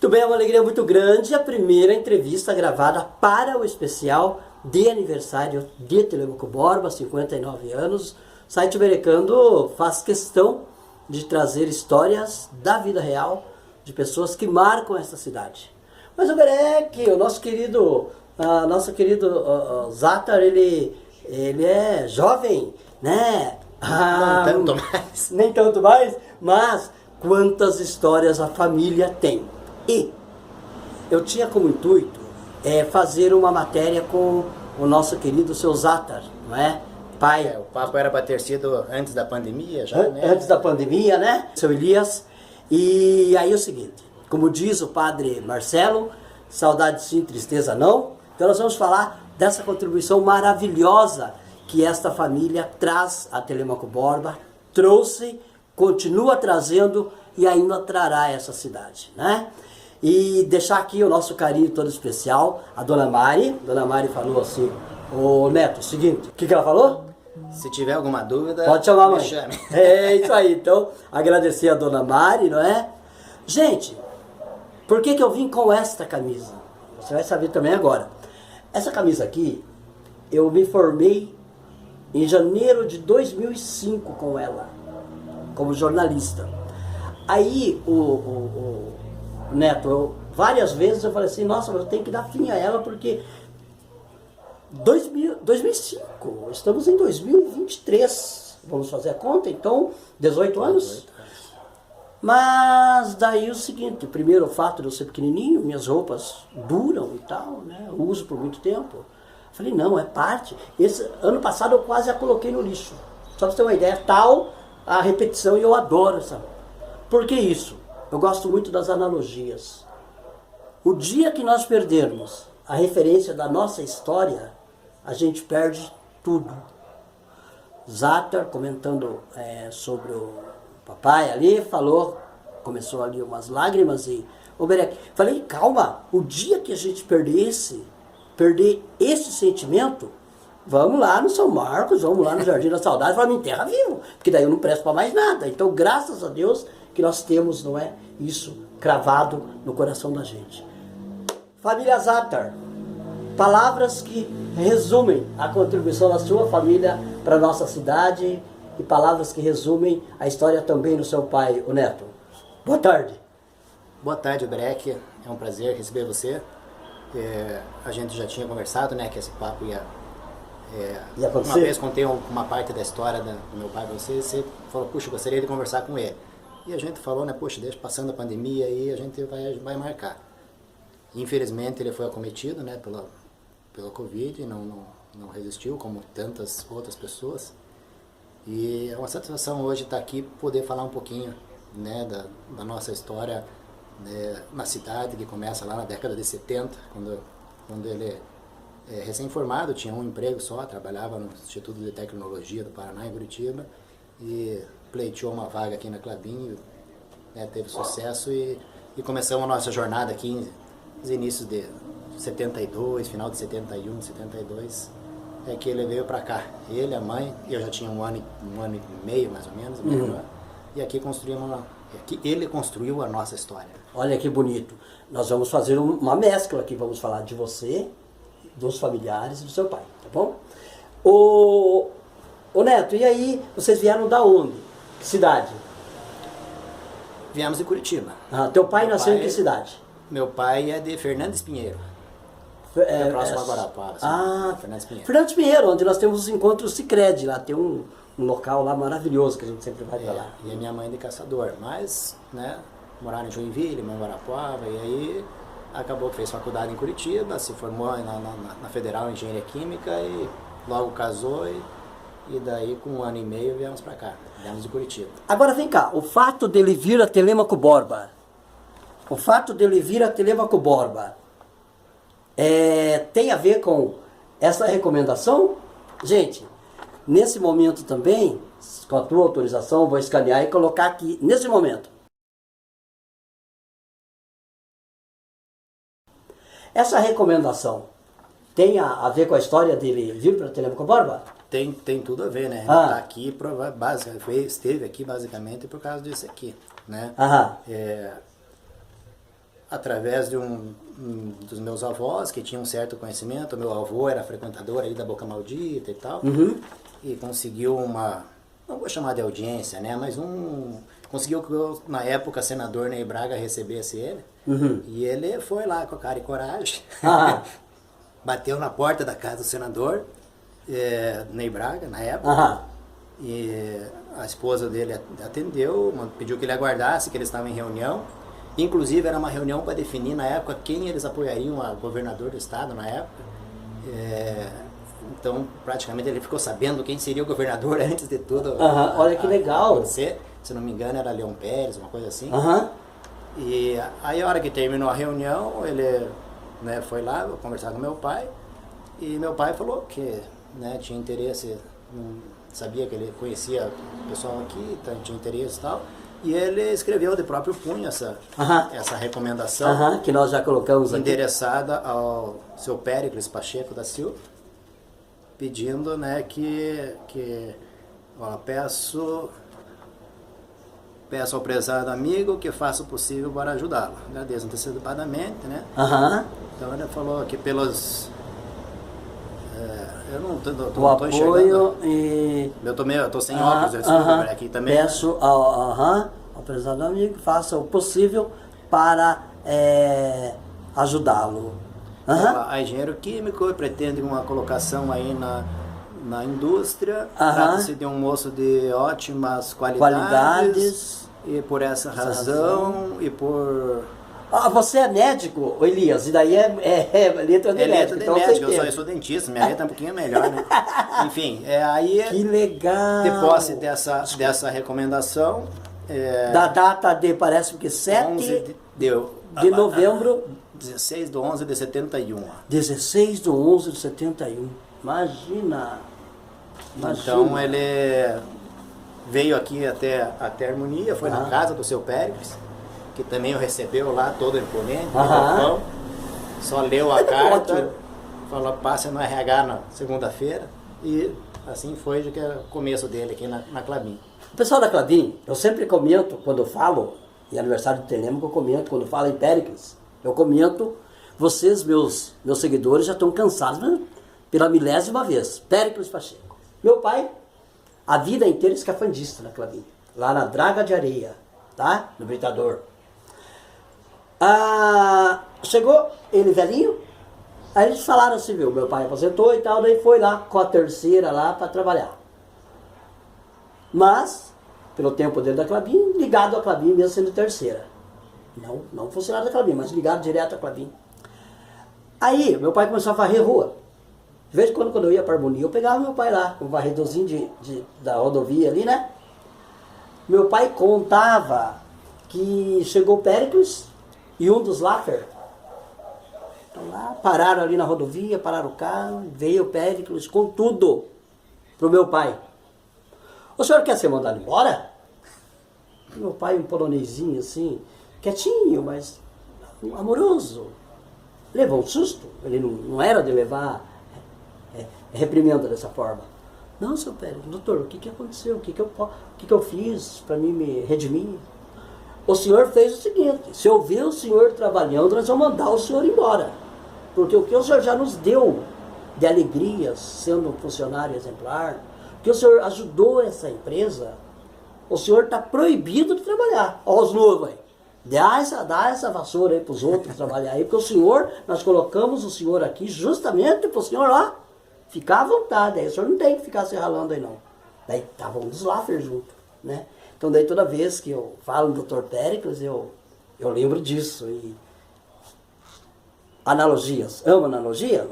Muito bem, é uma alegria muito grande a primeira entrevista gravada para o especial de aniversário de Telêmaco Borba, 59 anos. O site Berecando faz questão de trazer histórias da vida real de pessoas que marcam essa cidade. Mas o Berec, o nosso querido Zatar, ele é jovem, né? Não tanto mais. Nem tanto mais, mas quantas histórias a família tem. E eu tinha como intuito fazer uma matéria com o nosso querido seu Zatar, não é? Pai. O papo era para ter sido antes da pandemia já, né? Antes da pandemia, né? Seu Elias. E aí é o seguinte, como diz o padre Marcelo, saudade sim, tristeza não. Então nós vamos falar dessa contribuição maravilhosa que esta família traz a Telêmaco Borba, trouxe, continua trazendo e ainda trará essa cidade, né? E deixar aqui o nosso carinho todo especial, a Dona Mari. Dona Mari falou assim, ô Neto, seguinte, o que ela falou? Se tiver alguma dúvida, pode chamar a mãe. me chame. É isso aí, então, agradecer a Dona Mari, não é? Gente, por que eu vim com esta camisa? Você vai saber também agora. Essa camisa aqui, eu me formei em janeiro de 2005 com ela, como jornalista. Aí, o Neto, várias vezes eu falei assim, nossa, mas eu tenho que dar fim a ela, porque 2005, estamos em 2023, vamos fazer a conta, então, 18 anos? Mas daí o seguinte, primeiro o fato de eu ser pequenininho, minhas roupas duram e tal, né, eu uso por muito tempo. Falei, não, é parte. Esse ano passado eu quase a coloquei no lixo. Só pra você ter uma ideia, tal a repetição, e eu adoro essa. Por que isso? Eu gosto muito das analogias. O dia que nós perdermos a referência da nossa história, a gente perde tudo. Zatar, comentando sobre o papai ali, falou, começou ali umas lágrimas e... Ô Berec, falei, calma, o dia que a gente perder esse sentimento, vamos lá no São Marcos, vamos lá no Jardim da Saudade, vamos me enterra vivo, porque daí eu não presto para mais nada. Então, graças a Deus que nós temos, não é, isso cravado no coração da gente. Família Zatar, palavras que resumem a contribuição da sua família para a nossa cidade e palavras que resumem a história também do seu pai, o Neto. Boa tarde. Boa tarde, Berec. É um prazer receber você. A gente já tinha conversado, né, que esse papo ia acontecer. Uma vez contei uma parte da história do meu pai para você falou, puxa, gostaria de conversar com ele. E a gente falou, né, puxa, deixa passando a pandemia aí, a gente vai marcar. Infelizmente ele foi acometido, né, pela Covid e não resistiu, como tantas outras pessoas. E é uma satisfação hoje estar aqui, poder falar um pouquinho, né, da nossa história, né, na cidade, que começa lá na década de 70, quando ele recém-formado, tinha um emprego só, trabalhava no Instituto de Tecnologia do Paraná, em Curitiba, e pleiteou uma vaga aqui na Klabin, né, teve sucesso e começamos a nossa jornada aqui nos inícios de 72, final de 71, 72, que ele veio para cá. Ele, a mãe, eu já tinha um ano e meio, mais ou menos, e aqui ele construiu a nossa história. Olha que bonito. Nós vamos fazer uma mescla aqui, vamos falar de você, dos familiares e do seu pai, tá bom? Ô Neto, e aí, vocês vieram da onde? Que cidade? Viemos de Curitiba. Teu pai nasceu em que cidade? Meu pai é de Fernandes Pinheiro. Próximo a Guarapava. Fernandes Pinheiro. Fernandes Pinheiro, onde nós temos os encontros Sicredi, lá tem um local lá maravilhoso que a gente sempre vai pra lá. E a minha mãe de Caçador, mas, né, moraram em Joinville, em Guarapuava, e aí acabou que fez faculdade em Curitiba, se formou na Federal em Engenharia Química e logo casou e daí com 1 ano e meio viemos pra cá, viemos de Curitiba. Agora vem cá, o fato dele vir a Telêmaco Borba, tem a ver com essa recomendação? Gente, nesse momento também, com a tua autorização, vou escanear e colocar aqui, nesse momento. Essa recomendação tem a ver com a história dele vir para Telêmaco Borba? Tem tudo a ver, né? Ele tá aqui, esteve aqui basicamente por causa disso aqui, né? através de dos meus avós, que tinham um certo conhecimento. Meu avô era frequentador aí da Boca Maldita e tal, e conseguiu não vou chamar de audiência, né, mas conseguiu que eu, na época, senador Ney Braga recebesse ele, e ele foi lá com a cara e coragem, bateu na porta da casa do senador, Ney Braga, na época, e a esposa dele atendeu, pediu que ele aguardasse, que eles estavam em reunião. Inclusive era uma reunião para definir na época quem eles apoiariam a governador do estado na época. Então praticamente ele ficou sabendo quem seria o governador antes de tudo. Olha que legal. Acontecer. Se não me engano era Leão Pérez, uma coisa assim. E aí a hora que terminou a reunião, ele, né, foi lá conversar com meu pai. E meu pai falou que, né, tinha interesse, sabia que ele conhecia o pessoal aqui, tinha interesse e tal. E ele escreveu de próprio punho essa recomendação, que nós já colocamos endereçada aqui, ao seu Péricles Pacheco da Silva, pedindo, né, que peço ao prezado amigo que faça o possível para ajudá-lo. Agradeço antecipadamente, né? Então ele falou que pelos... eu não estou enxergando. Eu estou sem óculos, eu estou aqui também. Peço ao prezado amigo que faça o possível para ajudá-lo. A engenheiro químico pretende uma colocação aí na indústria. Trata-se de um moço de ótimas qualidades. E por essa razão e por... você é médico, Elias, e daí é letra de médico. Então médico, eu sou dentista, minha letra é um pouquinho melhor, né? Enfim, aí... Que legal! De posse dessa recomendação... da data de, parece que 7 de novembro... 16 de 11 de 71. 16 de 11 de 71. Imagina! Então ele veio aqui até a Harmonia, foi na casa do seu Péricles, que também o recebeu lá, todo imponente, só leu a carta, falou, passe no RH na segunda-feira, e assim foi que é o começo dele aqui na Klabin. O pessoal da Klabin, eu sempre comento, quando eu falo, em aniversário de Telêmaco, eu comento, quando eu falo em Péricles, eu comento, vocês, meus seguidores, já estão cansados, né? Pela 1000ª vez, Péricles Pacheco. Meu pai, a vida inteira escafandista na Klabin, lá na Draga de Areia, tá? No Britador. Chegou ele velhinho, aí eles falaram assim, viu, meu pai aposentou e tal, daí foi lá com a terceira lá para trabalhar. Mas, pelo tempo dele da Klabin, ligado à Klabin mesmo sendo terceira. Não funcionário da Klabin, mas ligado direto à Klabin. Aí, meu pai começou a varrer rua. De vez em quando eu ia para a Harmonia, eu pegava meu pai lá, com o varredorzinho da rodovia ali, né? Meu pai contava que chegou o Péricles e um dos Laffer. Então lá, pararam ali na rodovia, pararam o carro, veio o Péricles com tudo pro meu pai. O senhor quer ser mandado embora? Meu pai, um polonesinho assim, quietinho, mas amoroso. Levou um susto, ele não era de levar reprimenda dessa forma. Não, seu Péricles, doutor, o que aconteceu? O que eu fiz para mim me redimir? O senhor fez o seguinte, se eu ver o senhor trabalhando, nós vamos mandar o senhor embora. Porque o que o senhor já nos deu de alegrias, sendo um funcionário exemplar, que o senhor ajudou essa empresa, o senhor está proibido de trabalhar. Olha os novos aí. Dá essa vassoura aí para os outros trabalhar aí, porque o senhor, nós colocamos o senhor aqui justamente para o senhor, ó, ficar à vontade. Aí o senhor não tem que ficar se ralando aí não. Daí estavam um dos Laffer junto, né? Então daí toda vez que eu falo no Dr. Péricles, eu lembro disso. E analogias, amo analogia?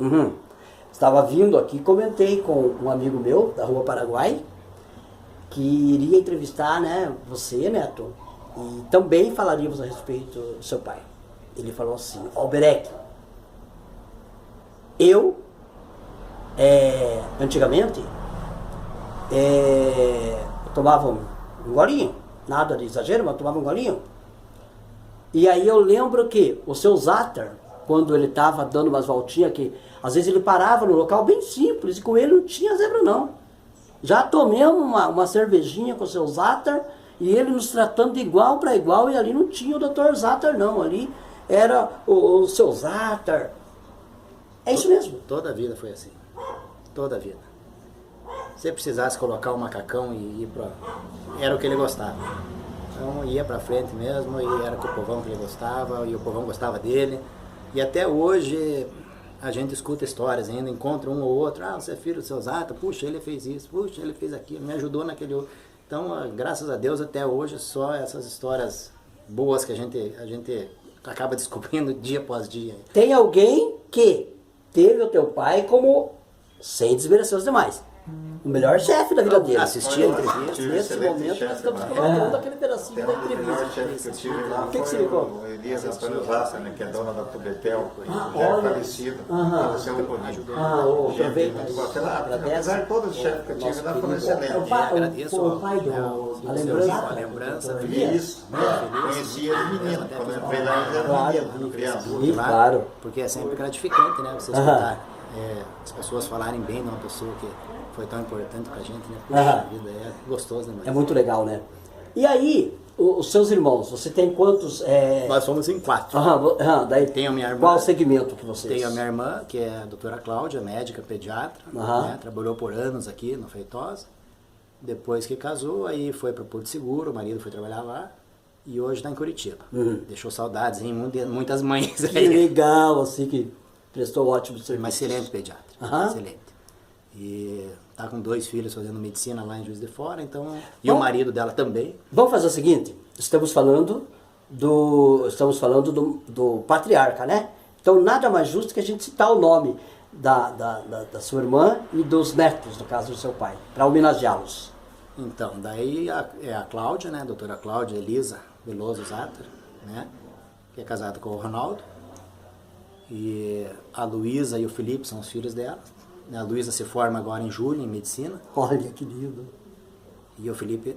Estava vindo aqui, comentei com um amigo meu da Rua Paraguai, que iria entrevistar, né, você, Neto, e também falaríamos a respeito do seu pai. Ele falou assim, Alberec, eu, antigamente, tomava um golinho, nada de exagero, mas tomava um golinho. E aí eu lembro que o seu Zatter, quando ele estava dando umas voltinhas, que às vezes ele parava no local bem simples, e com ele não tinha zebra não. Já tomemos uma cervejinha com o seu Zatter, e ele nos tratando de igual para igual, e ali não tinha o Dr. Zatter não, ali era o seu Zatar. É isso mesmo. Toda a vida foi assim. Toda a vida. Se precisasse colocar o macacão e ir pra... Era o que ele gostava. Então ia pra frente mesmo, e era com o povão que ele gostava, e o povão gostava dele. E até hoje a gente escuta histórias ainda, encontra um ou outro, você é filho do seu Zata, puxa, ele fez isso, puxa, ele fez aquilo, me ajudou naquele outro. Então, graças a Deus, até hoje, só essas histórias boas que a gente acaba descobrindo dia após dia. Tem alguém que teve o teu pai como, sem desmerecer os demais, o melhor chefe da vida dele. Assistia a entrevista. Nesse momento nós estamos colocando aquele pedacinho da entrevista. Que eu tive lá, o que você me conta? o Elias Antônio Vassa, né, que é dona da Tubetel, já olha. é falecido, faleceu um pouquinho. Aproveita. Apesar de todos os chefes que eu tive lá, foram excelentes. O pai a lembrança. Isso, conheci ele menino, quando eu entrei lá, ele era menino, criança. Claro. Porque é sempre gratificante, né, você escutar as pessoas falarem bem de uma pessoa que foi tão importante pra gente, né? Puxa vida, é gostoso, né? É muito legal, né? E aí, os seus irmãos, você tem quantos? Nós somos em 4. Daí Tenho a minha irmã. Qual o segmento que vocês? Tenho a minha irmã, que é a doutora Cláudia, médica, pediatra, né? Trabalhou por anos aqui no Feitosa. Depois que casou, aí foi para Porto Seguro, o marido foi trabalhar lá. E hoje está em Curitiba. Deixou saudades em muitas mães. Que legal, assim, que prestou ótimo serviço. Uma excelente pediatra, excelente. E tá com 2 filhos fazendo medicina lá em Juiz de Fora, então... E o marido dela também. Vamos fazer o seguinte, estamos falando do patriarca, né? Então nada mais justo que a gente citar o nome da sua irmã e dos netos, no caso do seu pai, para homenageá-los. Então, daí é a Cláudia, né? A doutora Cláudia Elisa Veloso Zatter, né? Que é casada com o Ronaldo. E a Luísa e o Felipe são os filhos dela. A Luísa se forma agora em julho em medicina. Olha que lindo. E o Felipe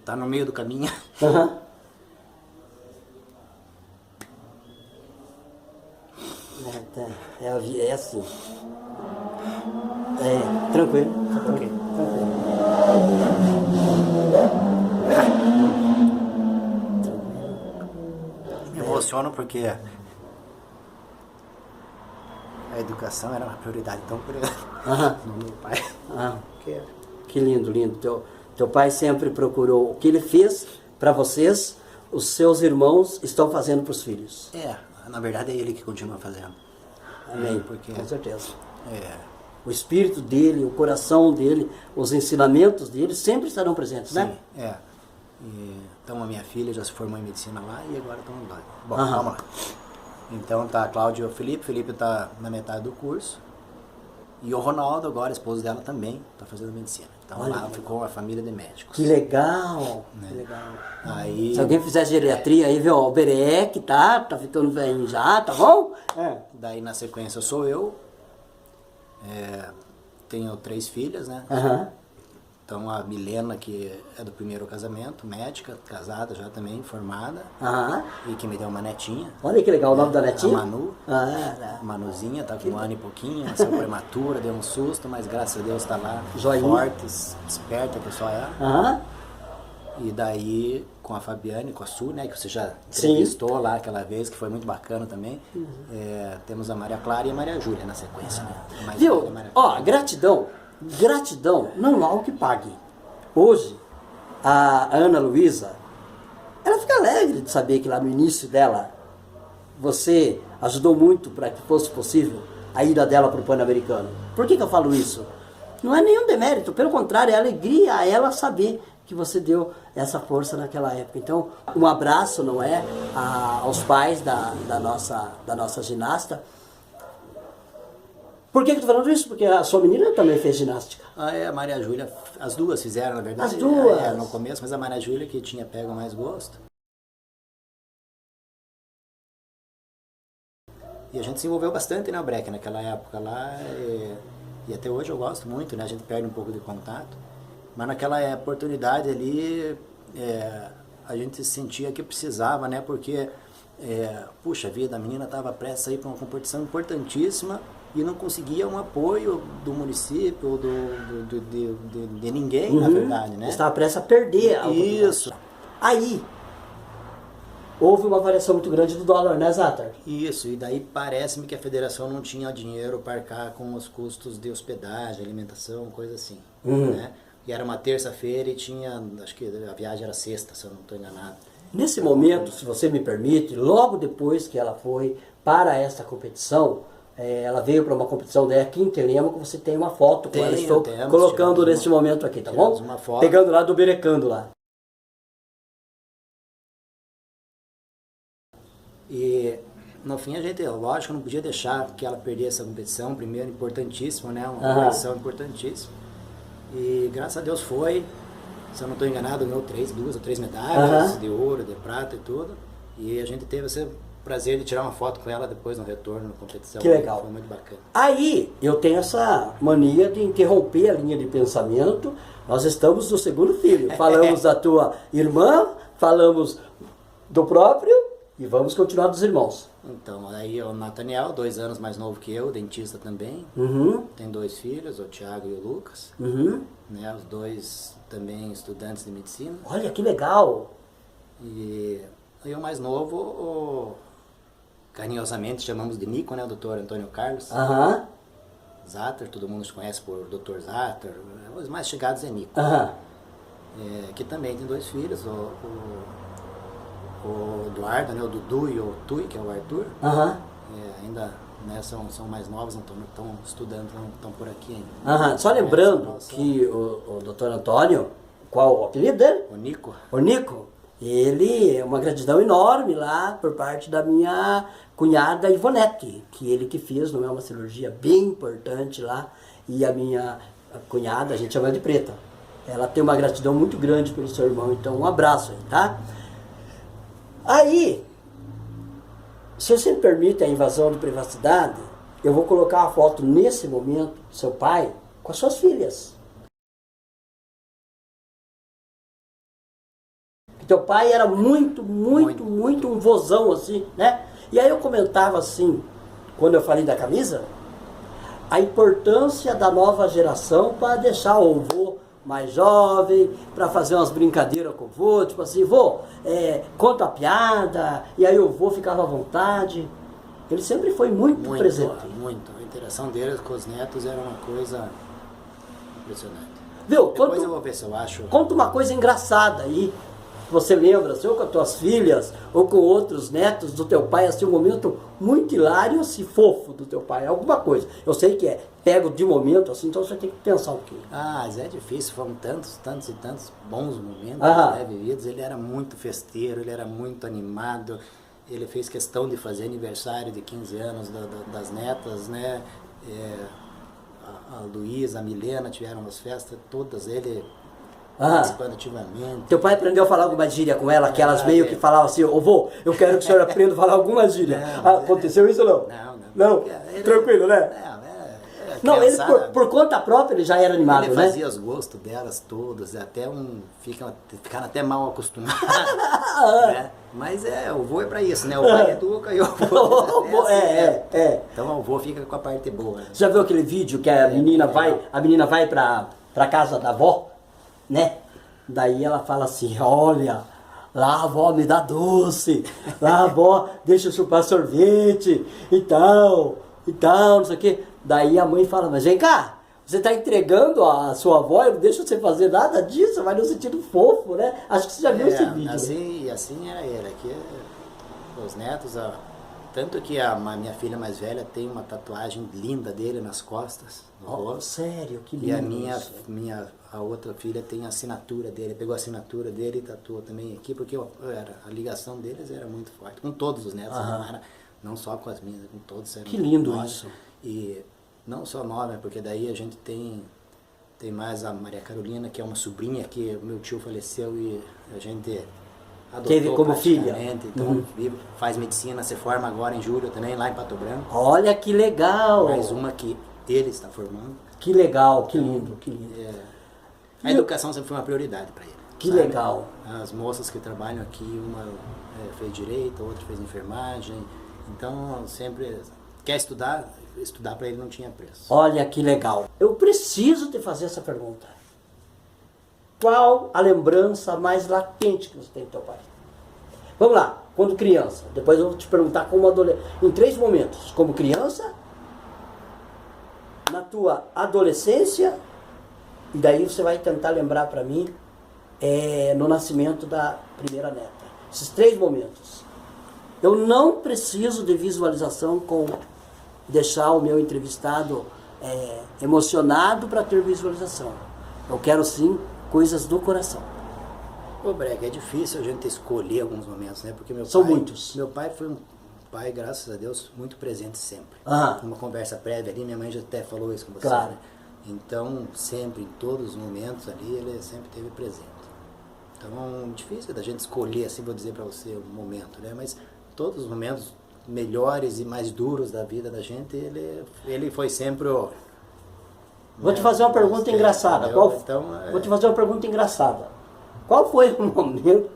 tá no meio do caminho. É assim. Tranquilo. Ok. Me emociono porque a educação era uma prioridade tão grande no meu pai. Que lindo, lindo. Teu pai sempre procurou o que ele fez para vocês, os seus irmãos estão fazendo para os filhos. Na verdade é ele que continua fazendo. Amém, Porque, com certeza. O espírito dele, o coração dele, os ensinamentos dele sempre estarão presentes, né? Então a minha filha já se formou em medicina lá e agora estamos lá. Bom, vamos lá. Então tá a Cláudia e o Felipe tá na metade do curso. E o Ronaldo agora, esposo dela também, tá fazendo medicina. Então lá ficou a família de médicos. Que legal, né? Que legal. Aí, se alguém fizer geriatria aí, viu, o Berek tá ficando velhinho já, tá bom? Daí na sequência sou eu. Tenho 3 filhas, né? Então a Milena, que é do primeiro casamento, médica, casada já também, formada. E que me deu uma netinha. Olha que legal o nome da netinha. A Manu. A Manuzinha, tá com 1 ano e pouquinho, nasceu prematura, deu um susto, mas graças a Deus tá lá, forte, esperta que só é. E daí com a Fabiane, com a Su, né, que você já entrevistou lá aquela vez, que foi muito bacana também. Temos a Maria Clara e a Maria Júlia na sequência, né? Viu? Gratidão não há o que pague. Hoje, a Ana Luísa, ela fica alegre de saber que lá no início dela, você ajudou muito para que fosse possível a ida dela para o Pan-Americano. Por que eu falo isso? Não é nenhum demérito, pelo contrário, é alegria a ela saber que você deu essa força naquela época. Então, um abraço, não é, aos pais da nossa ginasta. Por que eu tô falando isso? Porque a sua menina também fez ginástica. A Maria Júlia, as duas fizeram, na verdade. As duas? No começo, mas a Maria Júlia que tinha pego mais gosto. E a gente se envolveu bastante na breca naquela época lá. E até hoje eu gosto muito, né? A gente perde um pouco de contato. Mas naquela oportunidade ali, a gente sentia que precisava, né? Porque, puxa vida, a menina estava prestes a ir para uma competição importantíssima e não conseguia um apoio do município, de ninguém, na verdade, né? Estava prestes a perder a Isso. Aí, houve uma variação muito grande do dólar, né, Zatar? Isso, e daí parece-me que a federação não tinha dinheiro para arcar com os custos de hospedagem, alimentação, coisa assim, né? E era uma terça-feira e tinha, acho que a viagem era sexta, se eu não estou enganado. Nesse momento, se você me permite, logo depois que ela foi para essa competição, ela veio para uma competição daí aqui em Telêmaco, você tem uma foto com ela, estou colocando neste momento aqui, tá bom? Uma foto. Pegando lá do Berecando lá. E no fim a gente, lógico, não podia deixar que ela perdesse essa competição, primeiro, importantíssimo, né? Uma competição importantíssima. E graças a Deus foi, se eu não estou enganado, ganhou 2 ou 3 medalhas de ouro, de prata e tudo. E a gente teve esse prazer de tirar uma foto com ela depois no retorno na competição. Que legal. Foi muito bacana. Aí, eu tenho essa mania de interromper a linha de pensamento. Nós estamos no segundo filho. Falamos da tua irmã, falamos do próprio e vamos continuar dos irmãos. Então, aí o Nathaniel, 2 anos mais novo que eu, dentista também. Tem 2 filhos, o Thiago e o Lucas. Né, os 2 também estudantes de medicina. Olha, que legal! E o mais novo, carinhosamente chamamos de Nico, né, o Dr. Antônio Carlos. Zatter, todo mundo se conhece por Dr. Zatter. Os mais chegados é Nico. Que também tem 2 filhos, o Eduardo, né, o Dudu e o Tui, que é o Arthur. Ainda, né, são mais novos, não estão estudando, não estão por aqui ainda. Só lembrando que o Dr. Antônio, qual o apelido dele? O Nico. O Nico, ele é uma gratidão enorme lá por parte da minha cunhada Ivonete, que ele que fez, não é uma cirurgia bem importante lá, e a minha cunhada, a gente chama de Preta. Ela tem uma gratidão muito grande pelo seu irmão, então um abraço aí, tá? Aí, se você me permite a invasão de privacidade, eu vou colocar a foto nesse momento do seu pai com as suas filhas. Teu pai era muito um vozão assim, né? E aí eu comentava assim, quando eu falei da camisa, a importância da nova geração para deixar o vô mais jovem, para fazer umas brincadeiras com o vô, tipo assim, vô, conta a piada, e aí o vô ficava à vontade. Ele sempre foi muito presente. Muito. A interação dele com os netos era uma coisa impressionante. Viu? Depois eu vou ver se eu acho. Conta uma coisa engraçada aí. Você lembra, ou com as tuas filhas, ou com outros netos do teu pai, assim, um momento muito hilário, assim, fofo do teu pai, alguma coisa. Eu sei que pego de momento, assim, então você tem que pensar um pouquinho. Mas é difícil, foram tantos e tantos bons momentos, né, vividos. Ele era muito festeiro, ele era muito animado, ele fez questão de fazer aniversário de 15 anos das netas, né, a Luísa, a Milena tiveram as festas, todas ele... participando ativamente. Teu pai aprendeu a falar alguma gíria com ela, que elas meio que falavam assim, ô vô, eu quero que o senhor aprenda a falar alguma gíria. Aconteceu isso ou não? Não? Tranquilo, né? Não, ele por conta própria ele já era animado, ele né? Ele fazia os gostos delas todas, até ficaram até mal acostumados, né? Mas o vô é pra isso, né? O pai educa e o vô Então o vô fica com a parte boa. Né? Já viu aquele vídeo que a menina vai pra casa da avó? Né? Daí ela fala assim, olha, lá a avó me dá doce, lá a avó deixa eu chupar sorvete e tal, não sei o que. Daí a mãe fala, mas vem cá, você está entregando a sua avó, eu não deixo você fazer nada disso, vai no sentido fofo, né? Acho que você já viu esse vídeo. Assim era ele, aqui os netos, tanto que a minha filha mais velha tem uma tatuagem linda dele nas costas, no rosto. Sério, que lindo. E a outra filha tem a assinatura dele, pegou a assinatura dele e tatuou também aqui, porque a ligação deles era muito forte, com todos os netos, não só com as minhas, com todos. Que lindo isso. E não só 9, porque daí a gente tem mais a Maria Carolina, que é uma sobrinha que o meu tio faleceu e a gente adotou. Teve como filha. Então faz medicina, se forma agora em julho também, lá em Pato Branco. Olha que legal. Mais uma que ele está formando. Que legal, que lindo, que lindo. A educação sempre foi uma prioridade para ele. Que legal. As moças que trabalham aqui, uma fez direito, a outra fez enfermagem. Então, sempre quer estudar para ele não tinha preço. Olha que legal. Eu preciso te fazer essa pergunta. Qual a lembrança mais latente que você tem do teu pai? Vamos lá, quando criança. Depois eu vou te perguntar como adolescente. Em 3 momentos. Como criança, na tua adolescência, e daí você vai tentar lembrar para mim no nascimento da primeira neta. Esses 3 momentos. Eu não preciso de visualização com deixar o meu entrevistado emocionado para ter visualização. Eu quero sim coisas do coração. Ô Breck, é difícil a gente escolher alguns momentos, né? Porque São muitos. Meu pai foi um pai, graças a Deus, muito presente sempre. Ah. Uma conversa prévia ali, minha mãe já até falou isso com você. Claro. Né? Então, sempre, em todos os momentos ali, ele sempre esteve presente. Então, difícil da gente escolher, assim, vou dizer para você, um momento, né? Mas todos os momentos melhores e mais duros da vida da gente, ele foi sempre o... Vou te fazer uma pergunta engraçada. Vou te fazer uma pergunta engraçada. Qual foi o momento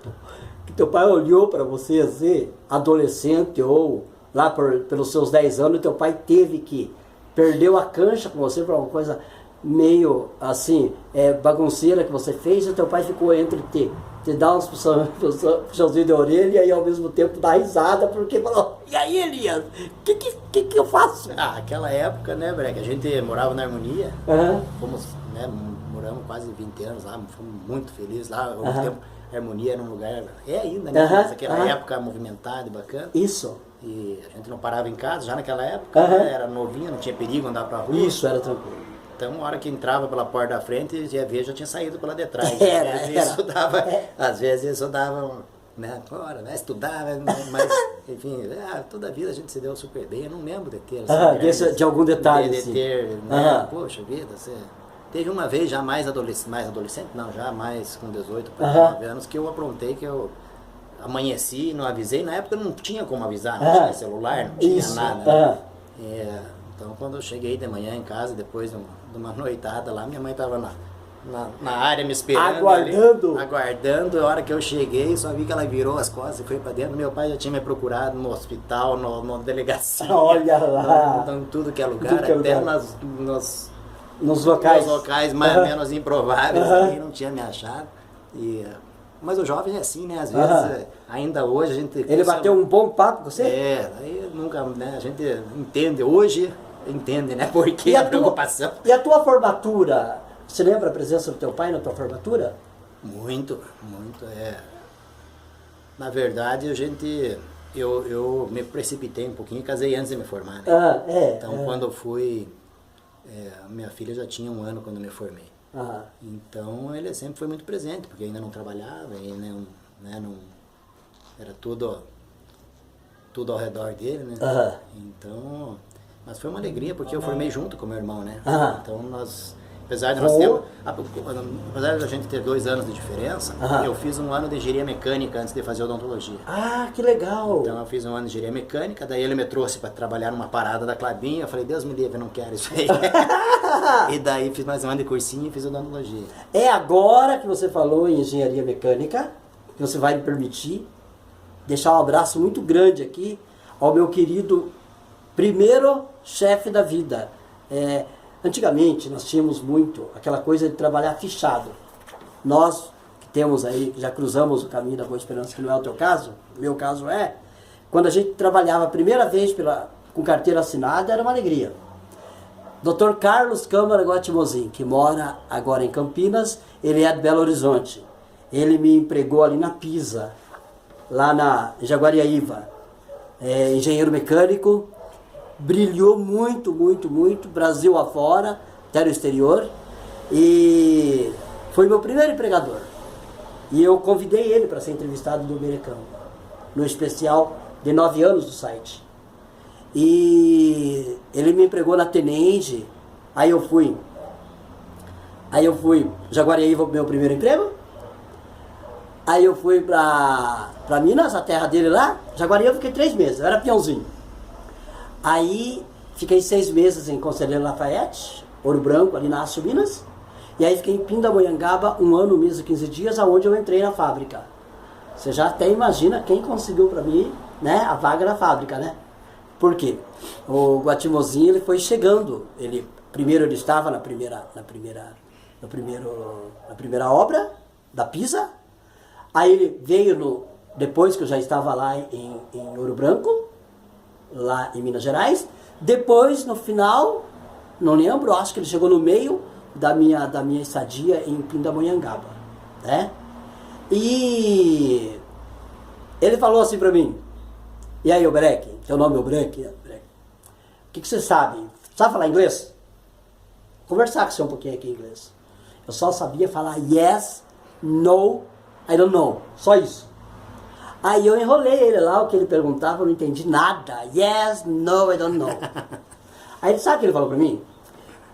que teu pai olhou para você, assim, adolescente ou lá pelos seus 10 anos, e teu pai teve que perdeu a cancha com você para uma coisa meio assim, bagunceira que você fez, e teu pai ficou entre te dar uns puxãozinhos de orelha e aí ao mesmo tempo dar risada, porque falou, e aí Elias, o que eu faço? Aquela época, né, Breck, a gente morava na Harmonia, fomos, né, moramos quase 20 anos lá, fomos muito felizes lá, ao mesmo tempo a Harmonia era um lugar, ainda, né, naquela época movimentada e bacana. Isso. E a gente não parava em casa já naquela época, né, era novinho, não tinha perigo andar pra rua. Isso, era tranquilo. Então, a hora que entrava pela porta da frente, já tinha saído pela de trás. Às vezes isso dava, né, bora, vai estudar, mas, enfim, toda a vida a gente se deu super bem, eu não lembro de ter, assim, de algum detalhe, de ter, né, poxa vida, você... Teve uma vez já mais adolescente, não, já mais com 18 para 19 anos, que eu aprontei, que eu amanheci, não avisei, na época não tinha como avisar, não tinha celular, não tinha nada, né? Então, quando eu cheguei de manhã em casa, depois de uma noitada lá, minha mãe estava na área me esperando. Aguardando. A hora que eu cheguei, só vi que ela virou as costas e foi para dentro. Meu pai já tinha me procurado no hospital, na delegacia. Olha lá! Em tudo que é lugar, até nos locais mais ou menos improváveis, aí não tinha me achado. Mas o jovem é assim, né? Às vezes, ainda hoje a gente... Ele bateu um bom papo com você? Aí nunca, né? A gente entende, né? Porque a preocupação. E a tua formatura, você lembra a presença do teu pai na tua formatura? Muito. Na verdade, eu me precipitei um pouquinho e casei antes de me formar, né? Então, quando eu fui... minha filha já tinha 1 ano quando eu me formei. Então ele sempre foi muito presente, porque ainda não trabalhava, não era tudo ao redor dele, né? Então, mas foi uma alegria, porque eu formei junto com meu irmão, né? Então apesar de a gente ter 2 anos de diferença, eu fiz 1 ano de engenharia mecânica antes de fazer odontologia. Que legal! Então eu fiz 1 ano de engenharia mecânica, daí ele me trouxe para trabalhar numa parada da Clabinha, eu falei, Deus me livre, eu não quero isso aí. E daí fiz mais 1 ano de cursinho e fiz odontologia. É agora que você falou em engenharia mecânica, que você vai me permitir deixar um abraço muito grande aqui ao meu querido primeiro chefe da vida. Antigamente nós tínhamos muito aquela coisa de trabalhar fichado. Nós que temos aí, já cruzamos o caminho da Boa Esperança, que não é o teu caso, o meu caso quando a gente trabalhava a primeira vez com carteira assinada, era uma alegria. Dr. Carlos Câmara Guatimozin, que mora agora em Campinas, ele é de Belo Horizonte. Ele me empregou ali na Pisa, lá na Jaguariaíva, engenheiro mecânico, brilhou muito, Brasil afora, até no exterior, e foi meu primeiro empregador. E eu convidei ele para ser entrevistado no Americano, no especial de 9 anos do site. E ele me empregou na Tenenge, aí eu fui Jaguariaíva, meu primeiro emprego. Aí eu fui pra Minas, a terra dele lá. Jaguariaíva eu fiquei 3 meses, eu era peãozinho. Aí fiquei 6 meses em Conselheiro Lafayette, Ouro Branco, ali na Aço Minas. E aí fiquei em Pindamonhangaba 1 ano, 1 mês e 15 dias, aonde eu entrei na fábrica. Você já até imagina quem conseguiu para mim, né, a vaga na fábrica, né? Por quê? O Guatimozin, ele foi chegando. Primeiro ele estava na primeira obra da Pisa. Aí ele veio depois que eu já estava lá em Ouro Branco, lá em Minas Gerais. Depois, no final, não lembro, acho que ele chegou no meio da minha estadia em Pindamonhangaba, né? E ele falou assim pra mim: e aí, Oberek, teu nome é Oberek? O que você sabe? Sabe falar inglês? Conversar com você um pouquinho aqui em inglês. Eu só sabia falar yes, no, I don't know, só isso. Aí eu enrolei ele lá, o que ele perguntava, eu não entendi nada. Yes, no, I don't know. Aí ele sabe o que ele falou pra mim?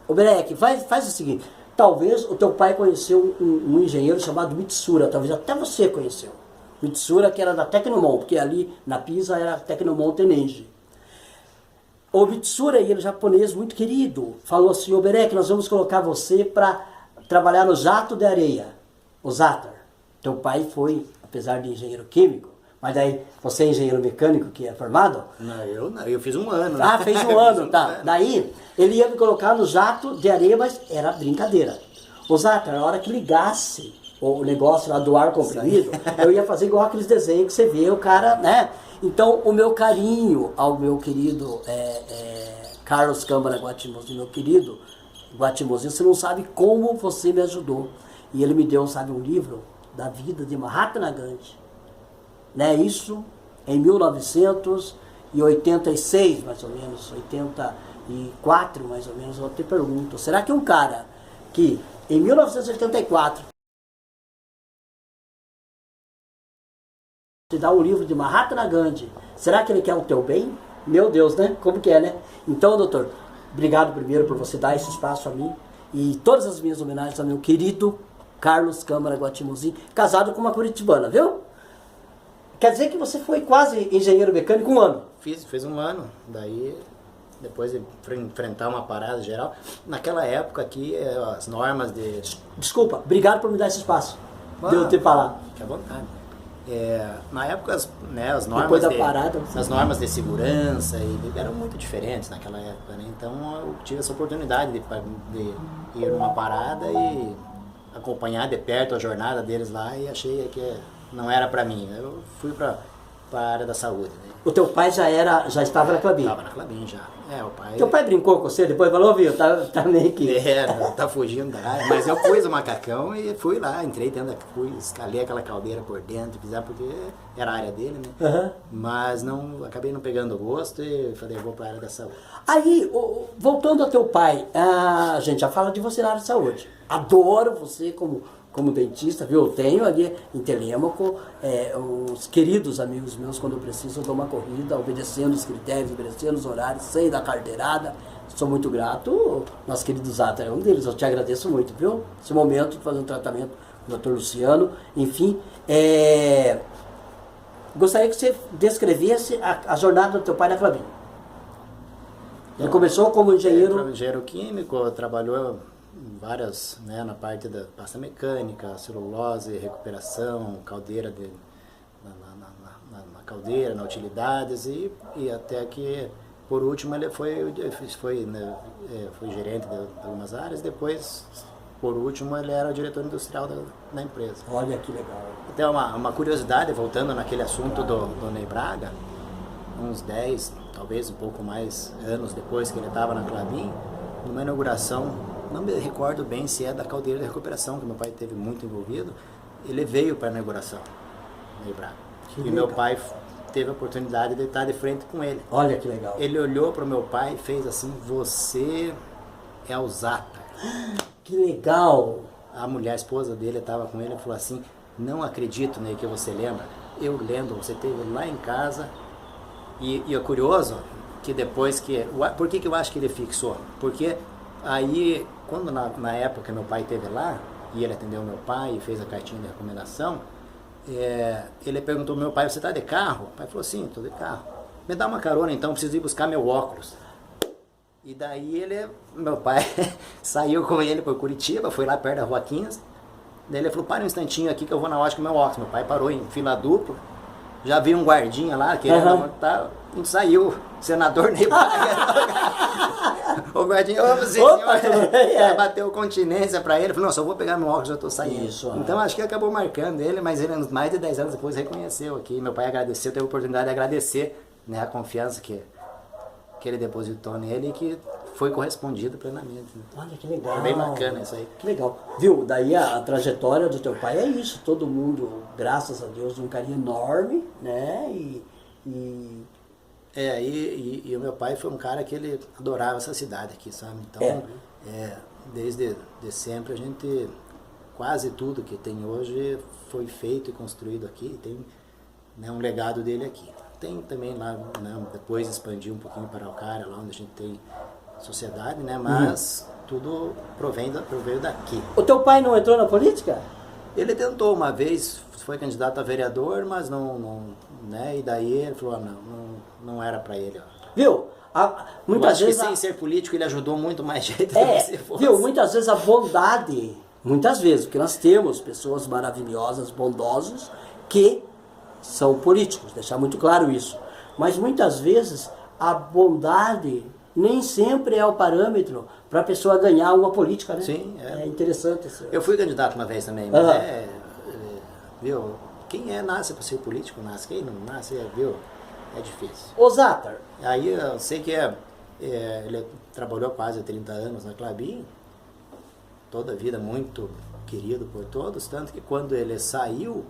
Ô Berek, faz o seguinte, talvez o teu pai conheceu um engenheiro chamado Mitsura, talvez até você conheceu. Mitsura, que era da Tecnomon, porque ali na Pisa era Tecnomon Tenenji. O Mitsura, ele japonês muito querido, falou assim: ô Berek, nós vamos colocar você para trabalhar no jato de areia, o Zatar. Teu pai foi, apesar de engenheiro químico, mas daí você é engenheiro mecânico que é formado? Não, eu fiz um ano. Ah, fez um ano, tá. Daí ele ia me colocar no jato de areia, mas era brincadeira. O Zatar, na hora que ligasse o negócio lá do ar comprimido, eu ia fazer igual aqueles desenhos que você vê, o cara, né? Então, o meu carinho ao meu querido Carlos Câmara Guatimozinho, meu querido Guatimozinho, você não sabe como você me ajudou. E ele me deu, sabe, um livro da vida de Mahatma Gandhi. Né? Isso em 1986, mais ou menos, 84, mais ou menos. Eu te pergunto, será que um cara que em 1984 te dá um livro de Mahatma Gandhi, será que ele quer o teu bem? Meu Deus, né? Como que é, né? Então, doutor, obrigado primeiro por você dar esse espaço a mim e todas as minhas homenagens ao meu querido Carlos Câmara Guatimozinho, casado com uma curitibana, viu? Quer dizer que você foi quase engenheiro mecânico um ano? Fiz um ano, daí depois de enfrentar uma parada geral. Naquela época aqui, as normas de... Desculpa, obrigado por me dar esse espaço, de eu ter falado. Fique à vontade. Na época, as normas, depois da parada, as normas de segurança eram muito diferentes naquela época, né? Então eu tive essa oportunidade de ir numa parada e acompanhar de perto a jornada deles lá e achei que não era pra mim. Eu fui pra área da saúde, né? O teu pai já estava na Clabin? Estava na Clabin já. O pai... Teu pai brincou com você, depois falou, viu, tá meio que... tá fugindo da área. Mas eu pus o macacão e fui lá, entrei dentro, escalei aquela caldeira por dentro, porque era a área dele, né? Uhum. Mas acabei não pegando o gosto e falei, vou pra área da saúde. Aí, voltando ao teu pai, a gente já fala de você na área de saúde. Adoro você como dentista, viu? Eu tenho ali em Telêmaco uns queridos amigos meus, quando eu preciso, eu dou uma corrida, obedecendo os critérios, obedecendo os horários, sei da carteirada. Sou muito grato, nosso querido Zata é um deles, eu te agradeço muito, viu? Esse momento de fazer um tratamento com o Dr. Luciano, enfim. Gostaria que você descrevesse a jornada do teu pai na Clabin. Ele começou como engenheiro químico, trabalhou várias, né, na parte da pasta mecânica, celulose, recuperação, caldeira na caldeira, na utilidades e até que por último ele foi gerente de algumas áreas, depois por último ele era o diretor industrial da empresa. Olha que legal. Até uma curiosidade, voltando naquele assunto do Ney Braga, uns 10, talvez um pouco mais anos depois que ele estava na Clabin, numa inauguração, não me recordo bem se é da caldeira de recuperação, que meu pai teve muito envolvido, ele veio para a inauguração, Ney Braga. E meu pai teve a oportunidade de estar de frente com ele. Olha que legal. Ele olhou para o meu pai e fez assim, você é o Zata. Que legal. A mulher, a esposa dele, estava com ele e falou assim, não acredito, Ney, que você lembra. Eu lembro, você esteve lá em casa e é curioso que depois que... Por que eu acho que ele fixou? Porque aí, quando na época meu pai esteve lá, e ele atendeu meu pai e fez a cartinha de recomendação, ele perguntou ao meu pai, você está de carro? O pai falou, sim, estou de carro. Me dá uma carona então, preciso ir buscar meu óculos. E daí meu pai saiu com ele por Curitiba, foi lá perto da Rua 15. Daí ele falou, para um instantinho aqui que eu vou na ótica com meu óculos. Meu pai parou em fila dupla Já vi um guardinha lá, querendo não saiu, senador nem o guardinha, ô, senhor, bateu continência pra ele, falou, não, só vou pegar meu óculos, já tô saindo. Isso, então acho que acabou marcando ele, mas ele mais de 10 anos depois reconheceu aqui, meu pai agradeceu, teve a oportunidade de agradecer, né, a confiança que ele depositou nele e que foi correspondido plenamente. Né? Olha, que legal. Bem bacana isso aí. Que legal. Viu, daí a trajetória do teu pai é isso, todo mundo, graças a Deus, um carinho enorme, né, e o meu pai foi um cara que ele adorava essa cidade aqui, sabe? Então, desde sempre a gente, quase tudo que tem hoje foi feito e construído aqui, tem, né, um legado dele aqui. Tem também lá, né, depois expandiu um pouquinho para Araucária, lá onde a gente tem sociedade, né, mas tudo proveio daqui. O teu pai não entrou na política? Ele tentou uma vez, foi candidato a vereador, mas não né, e daí ele falou, não era para ele. Ó. Viu? Muitas vezes sem ser político ele ajudou muito mais gente do que se fosse. Viu? Muitas vezes a bondade, porque nós temos pessoas maravilhosas, bondosos, que são políticos, deixar muito claro isso. Mas muitas vezes a bondade nem sempre é o parâmetro para a pessoa ganhar uma política, né? Sim, é interessante isso. Eu fui candidato uma vez também, mas viu, quem nasce para ser político, nasce. Quem não nasce, viu, é difícil. Ô Zatar. Aí eu sei que ele trabalhou quase 30 anos na Klabin, toda a vida muito querido por todos, tanto que quando ele saiu,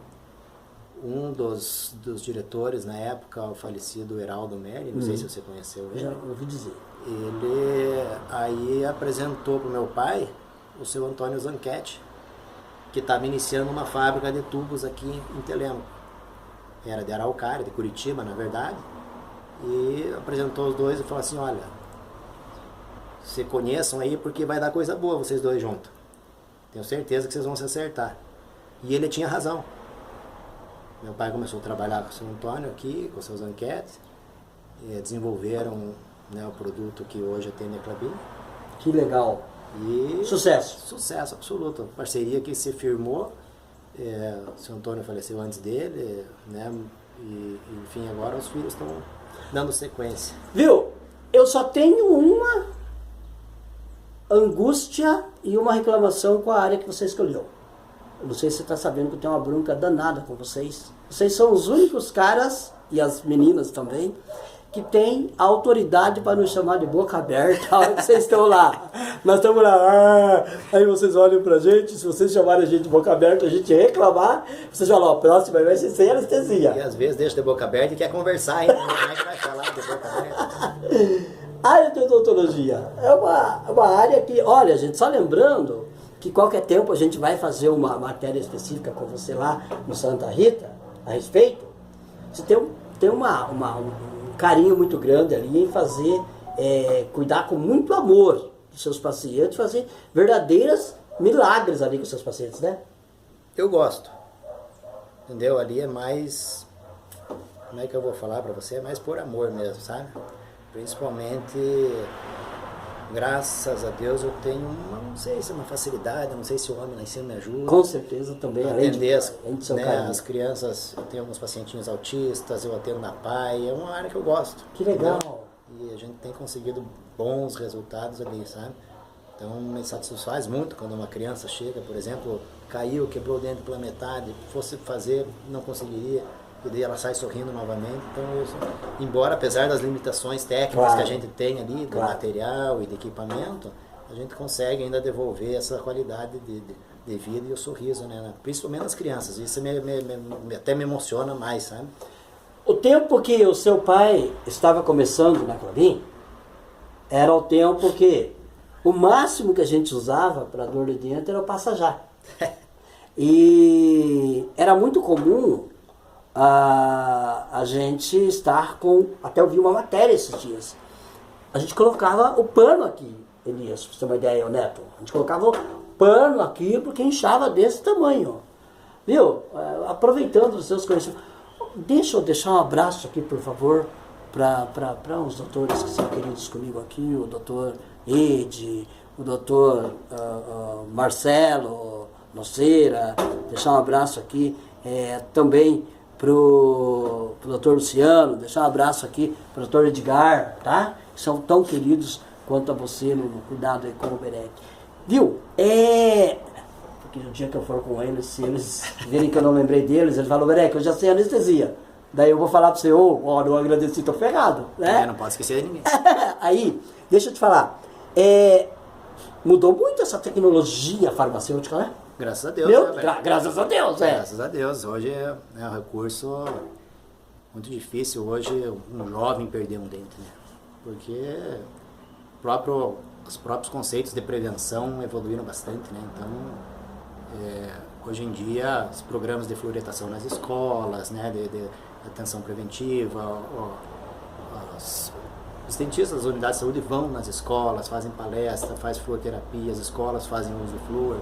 um dos diretores na época, o falecido Heraldo Melli, não sei se você conheceu ele. Já ouvi dizer. Ele aí apresentou para o meu pai o seu Antônio Zanchetti, que estava iniciando uma fábrica de tubos aqui em Telêmaco. Era de Araucária, de Curitiba, na verdade. E apresentou os dois e falou assim, olha, se conheçam aí porque vai dar coisa boa vocês dois juntos. Tenho certeza que vocês vão se acertar. E ele tinha razão. Meu pai começou a trabalhar com o seu Antônio aqui, com seus enquetes, desenvolveram, né, o produto que hoje atende a Klabin. Que legal. E sucesso. Sucesso absoluto. Parceria que se firmou. O seu Antônio faleceu antes dele, né? E enfim, agora os filhos estão dando sequência. Viu? Eu só tenho uma angústia e uma reclamação com a área que você escolheu. Eu não sei se você está sabendo que eu tenho uma bronca danada com vocês. Vocês são os únicos caras, e as meninas também, que tem autoridade para nos chamar de boca aberta a hora que vocês estão lá. Nós estamos lá, aí vocês olham pra gente, se vocês chamarem a gente de boca aberta, a gente reclamar, vocês falam, ó, próximo vai ser sem anestesia. E às vezes deixa de boca aberta e quer conversar ainda, como é que vai falar de boca aberta? A área de odontologia é uma área que, olha, gente, só lembrando que qualquer tempo a gente vai fazer uma matéria específica com você lá no Santa Rita, a respeito, você tem um carinho muito grande ali em fazer, cuidar com muito amor dos seus pacientes, fazer verdadeiros milagres ali com os seus pacientes, né? Eu gosto, entendeu? Ali é mais, como é que eu vou falar pra você? É mais por amor mesmo, sabe? Principalmente, graças a Deus, eu tenho não sei se é uma facilidade, não sei se o homem lá em cima me ajuda. Com certeza também, além de as crianças, eu tenho alguns pacientinhos autistas, eu atendo na PAI, é uma área que eu gosto. Que legal. Entendeu? E a gente tem conseguido bons resultados ali, sabe? Então me satisfaz muito quando uma criança chega, por exemplo, caiu, quebrou o dente pela metade, fosse fazer, não conseguiria. E daí ela sai sorrindo novamente. Então, embora, apesar das limitações técnicas que a gente tem ali, do material e de equipamento, a gente consegue ainda devolver essa qualidade de vida e o sorriso, né? Principalmente nas crianças. Isso até me emociona mais, sabe? O tempo que o seu pai estava começando na Klabin era o tempo que o máximo que a gente usava para dor de dente era o Passajá. E era muito comum a gente estar com... Até eu vi uma matéria esses dias. A gente colocava o pano aqui, Elias, pra você ter uma ideia, Neto. A gente colocava o pano aqui porque inchava desse tamanho. Viu? Aproveitando os seus conhecimentos. Deixa eu deixar um abraço aqui, por favor, para uns doutores que são queridos comigo aqui, o doutor Ed, o doutor Marcelo Noceira. Deixar um abraço aqui também pro doutor Luciano, deixar um abraço aqui pro doutor Edgar, tá? Que são tão queridos quanto a você no cuidado aí com o Berec. Viu? Porque no dia que eu for com eles, se eles verem que eu não lembrei deles, eles falam, Berec, eu já sei anestesia. Daí eu vou falar pra você, não agradeci, tô ferrado, né? Não pode esquecer de ninguém. Aí, deixa eu te falar, mudou muito essa tecnologia farmacêutica, né? Graças a Deus. Graças a Deus, Graças a Deus. Hoje é um recurso muito difícil hoje um jovem perder um dente, né? Porque os próprios conceitos de prevenção evoluíram bastante, né? Então, hoje em dia, os programas de fluoretação nas escolas, né? De atenção preventiva, os dentistas das unidades de saúde vão nas escolas, fazem palestra, fazem fluoroterapia, as escolas fazem uso de flúor.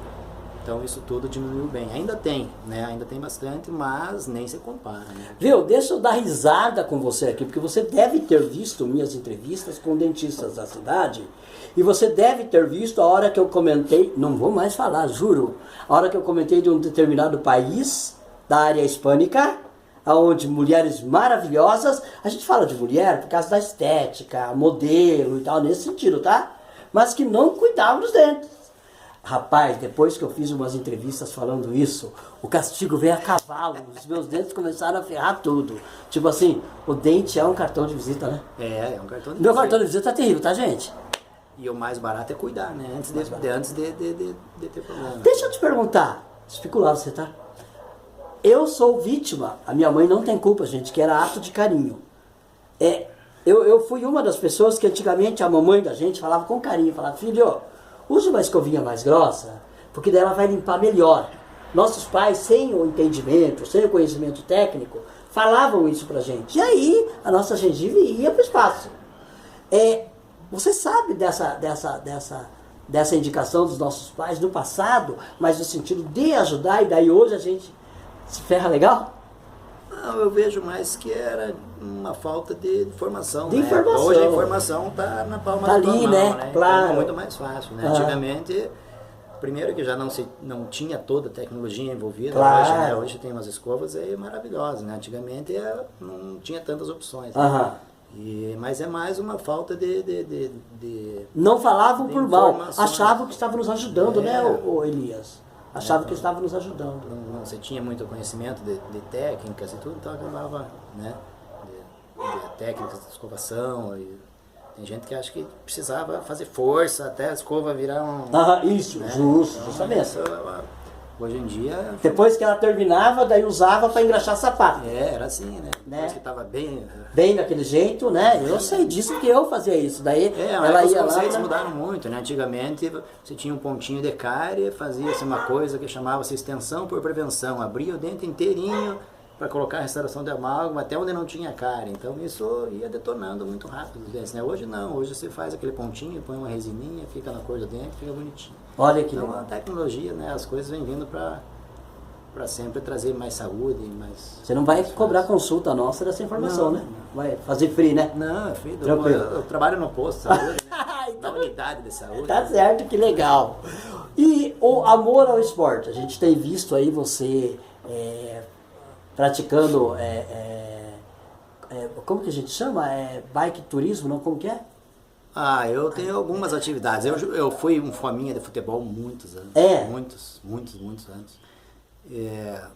Então isso tudo diminuiu bem. Ainda tem, né? Ainda tem bastante, mas nem se compara, né? Viu? Deixa eu dar risada com você aqui, porque você deve ter visto minhas entrevistas com dentistas da cidade, e você deve ter visto a hora que eu comentei, não vou mais falar, juro, a hora que eu comentei de um determinado país da área hispânica, onde mulheres maravilhosas, a gente fala de mulher por causa da estética, modelo e tal, nesse sentido, tá? Mas que não cuidavam dos dentes. Rapaz, depois que eu fiz umas entrevistas falando isso, o castigo veio a cavalo, os meus dentes começaram a ferrar tudo. Tipo assim, o dente é um cartão de visita, né? É um cartão de visita. Meu cartão de visita tá terrível, tá, gente? E o mais barato é cuidar, né? Antes de ter problema. Deixa eu te perguntar, especular você, tá? Eu sou vítima, a minha mãe não tem culpa, gente, que era ato de carinho. Eu fui uma das pessoas que antigamente a mamãe da gente falava com carinho, falava, filho, use uma escovinha mais grossa, porque daí ela vai limpar melhor. Nossos pais, sem o entendimento, sem o conhecimento técnico, falavam isso pra gente. E aí, a nossa gengiva ia pro espaço. Você sabe dessa indicação dos nossos pais no passado, mas no sentido de ajudar, e daí hoje a gente se ferra legal? Não, eu vejo mais que era uma falta de informação. De né? informação. Hoje a informação está na palma da tua ali, mão, né? Claro. Então é muito mais fácil, né? Antigamente, primeiro que já não tinha toda a tecnologia envolvida, claro. Hoje, né? Hoje tem umas escovas aí maravilhosas, né? Antigamente não tinha tantas opções. Né? Aham. Mas é mais uma falta de não falavam por mal, achavam que estavam nos ajudando, né, Elias? Achavam que estavam nos ajudando. Não se tinha muito conhecimento de técnicas e tudo, então acabava, né, de técnicas de escovação. E tem gente que acha que precisava fazer força até a escova virar um... Isso, né? justamente. Hoje em dia... Depois que ela terminava, daí usava para engraxar sapato. Era assim, né? Depois que estava bem daquele jeito, né? Eu sei disso que eu fazia isso. Daí ela ia lá... Os conceitos mudaram muito, né? Antigamente você tinha um pontinho de cárie, fazia-se uma coisa que chamava-se extensão por prevenção. Abria o dente inteirinho para colocar a restauração de amálgama até onde não tinha cárie. Então isso ia detonando muito rápido os dentes, né? Hoje não, hoje você faz aquele pontinho, põe uma resininha, fica na cor do dente, fica bonitinho. Olha que então legal. A tecnologia, né? As coisas vêm vindo para sempre trazer mais saúde, mais... Você não vai cobrar consulta nossa dessa informação, né? Vai fazer free, né? Não, é free. Eu trabalho no posto de saúde, né? Na unidade de saúde. Tá certo, que legal. E o amor ao esporte? A gente tem visto aí você praticando, como que a gente chama? Bike turismo, não? Como que é? Eu tenho algumas atividades. Eu fui um fominha de futebol muitos anos. Muitos anos.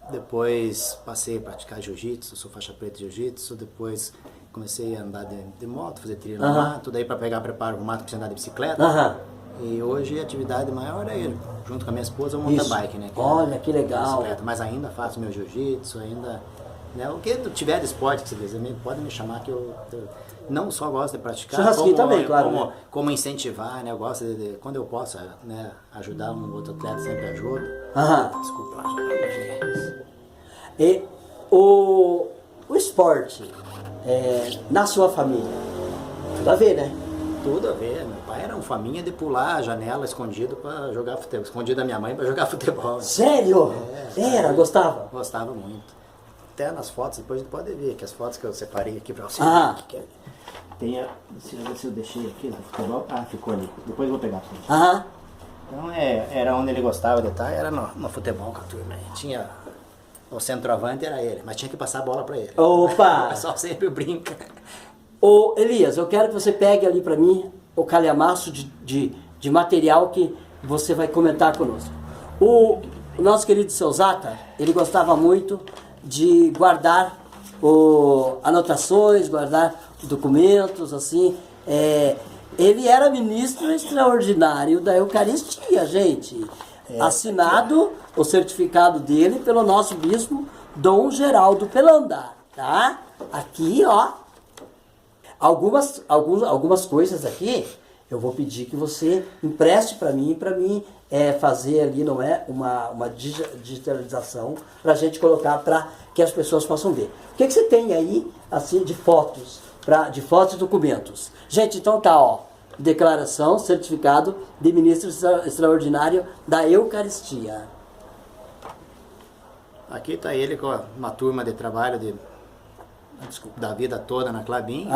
Depois passei a praticar jiu-jitsu, sou faixa preta de jiu-jitsu. Depois comecei a andar de moto, fazer trilha no mato. Daí para pegar preparo no mato, precisa andar de bicicleta. E hoje a atividade maior é junto com a minha esposa, o mountain bike, né? Olha, que legal. Mas ainda faço meu jiu-jitsu, ainda... Né, o que tiver de esporte que você quiser, pode me chamar que eu não só gosto de praticar, churrasquinho também, claro. Como incentivar, né? Eu gosto de quando eu posso, né, ajudar um outro atleta, sempre ajudo. Desculpa. E o esporte na sua família, tudo a ver, né? Tudo a ver. Meu pai era um faminha de pular a janela escondido para jogar futebol, escondido da minha mãe para jogar futebol. Sério? Gostava? Gostava muito. Até nas fotos, depois a gente pode ver, que as fotos que eu separei aqui pra você. Tem se eu deixei aqui no futebol. Ficou ali. Depois eu vou pegar pra você. Então era onde ele gostava de estar, era no futebol com a turma. Tinha o centroavante era ele, mas tinha que passar a bola para ele. Opa! O pessoal sempre brinca. Ô Elias, eu quero que você pegue ali para mim o calhamaço de material que você vai comentar conosco. O nosso querido seu Zata, ele gostava muito de guardar anotações, guardar documentos, assim. Ele era ministro extraordinário da Eucaristia, gente. Assinado o certificado dele pelo nosso bispo Dom Geraldo Pelanda, tá? Aqui, ó. Algumas coisas aqui eu vou pedir que você empreste para mim fazer ali, não é, uma digitalização para a gente colocar para que as pessoas possam ver. O que você tem aí, assim, de fotos e documentos? Gente, então tá, ó, declaração, certificado de ministro extraordinário da Eucaristia. Aqui está ele com uma turma de trabalho da vida toda na Klabin.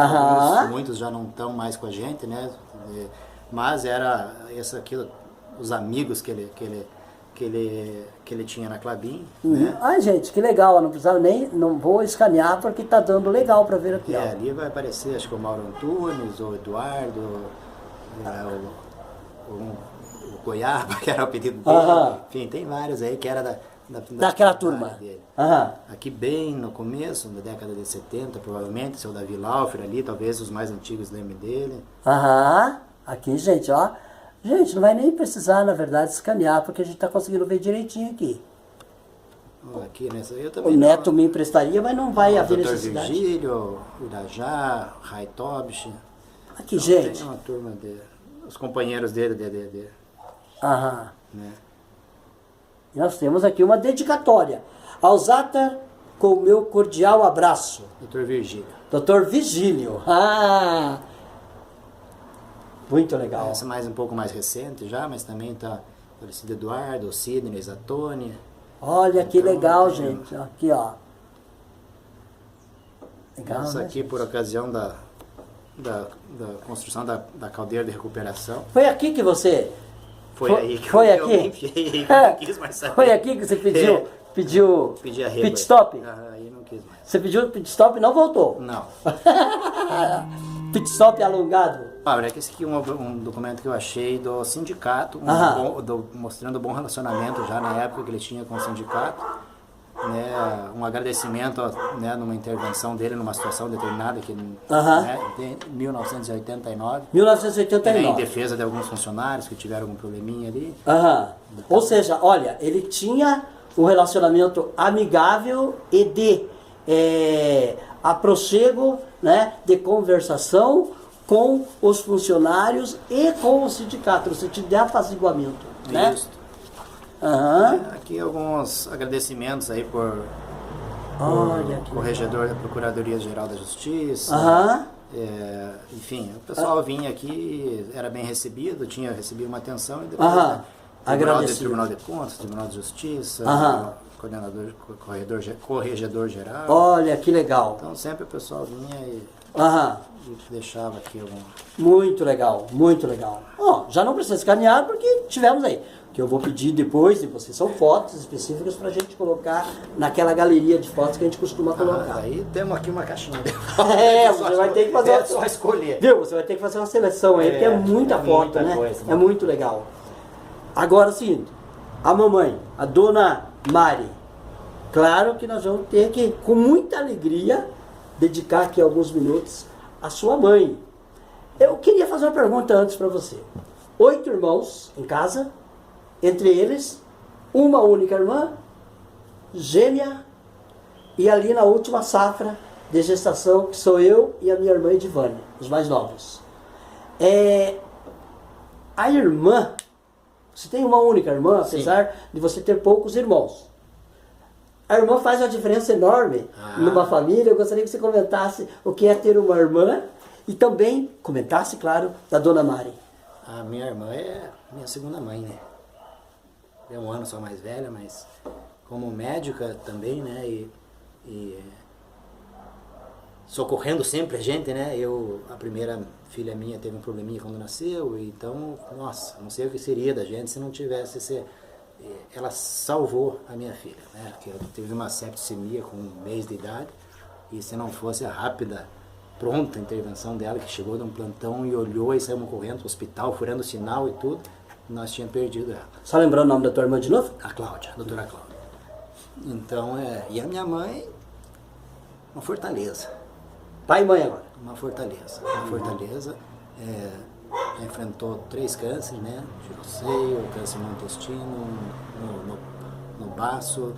Muitos já não estão mais com a gente, né? Mas era os amigos que ele tinha na Klabin. Né? Ai, gente, que legal. Não vou escanear porque tá dando legal para ver aqui. Ali vai aparecer, acho que o Mauro Antunes, o Eduardo, o Goiaba, que era o pedido dele. Enfim, tem vários aí que era daquela turma. Dele. Aqui bem no começo, na década de 70, provavelmente, seu Davi Laufer ali, talvez os mais antigos lembrem dele. Aqui, gente, ó. Gente, não vai nem precisar, na verdade, escanear, porque a gente está conseguindo ver direitinho aqui. Aqui nessa eu também. O Neto me emprestaria, mas não vai haver Dr. necessidade. Virgílio, Irajá, Raitobich. Aqui, gente. Tem uma turma os companheiros dele. Né? Nós temos aqui uma dedicatória. Ao Zata, com o meu cordial abraço. Dr. Virgílio. Dr. Virgílio. Muito legal. Essa um pouco mais recente já, mas também está o falecido Eduardo, o Sidney, Zatoni. Olha que legal, gente. Aqui, ó. Legal, essa né, aqui gente? Por ocasião da construção da caldeira de recuperação. Foi aqui que você... Foi aqui? Eu enfiei, não quis mais saber. Foi aqui que você pediu Pedi a pit stop? Aí não quis mais. Você pediu pit stop e não voltou? Não. Pit stop alongado? É que esse aqui é um documento que eu achei do sindicato, mostrando o bom relacionamento já na época que ele tinha com o sindicato. Né, um agradecimento, né, numa intervenção dele numa situação determinada que né, em 1989 em defesa de alguns funcionários que tiveram algum probleminha ali. Ou seja, olha, ele tinha um relacionamento amigável e de aproxego, né, de conversação com os funcionários e com o sindicato, no sentido de apaziguamento, né? Isso. Aqui alguns agradecimentos aí por corregedor da Procuradoria-Geral da Justiça. Enfim, o pessoal vinha aqui, era bem recebido, recebia uma atenção e depois Tribunal de Contas, Tribunal de Justiça, corregedor geral. Olha que legal. Então sempre o pessoal vinha e deixava aqui algum. Muito legal, muito legal. Já não precisa escanear porque tivemos aí. Que eu vou pedir depois de vocês, são fotos específicas para a gente colocar naquela galeria de fotos que a gente costuma colocar. Aí temos aqui uma caixinha. Você vai ter que fazer. É só escolher. Viu? Você vai ter que fazer uma seleção aí, porque é muita foto, né? Coisa, é muito legal. Agora, assim, a mamãe, a dona Mari, claro que nós vamos ter que, com muita alegria, dedicar aqui alguns minutos à sua mãe. Eu queria fazer uma pergunta antes para você. 8 irmãos em casa. Entre eles, uma única irmã, gêmea, e ali na última safra de gestação, que sou eu e a minha irmã Edivane, os mais novos. A irmã, você tem uma única irmã, apesar de você ter poucos irmãos. A irmã faz uma diferença enorme numa família. Eu gostaria que você comentasse o que é ter uma irmã e também comentasse, claro, da dona Mari. A minha irmã é minha segunda mãe, né? É um ano só mais velha, mas como médica também, né, e socorrendo sempre a gente, né, a primeira filha minha teve um probleminha quando nasceu, então, nossa, não sei o que seria da gente se não tivesse ela salvou a minha filha, né? Porque ela teve uma septicemia com 1 mês de idade, e se não fosse a rápida, pronta intervenção dela, que chegou de um plantão e olhou e saímos correndo para o hospital, furando o sinal e tudo, nós tínhamos perdido ela. Só lembrando o nome da tua irmã de novo? A Cláudia, a doutora Cláudia. Então, e a minha mãe, uma fortaleza. Pai e mãe agora. Uma fortaleza. Uma fortaleza. Já enfrentou 3 cânceres, né? Giroceio, câncer no intestino, no baço.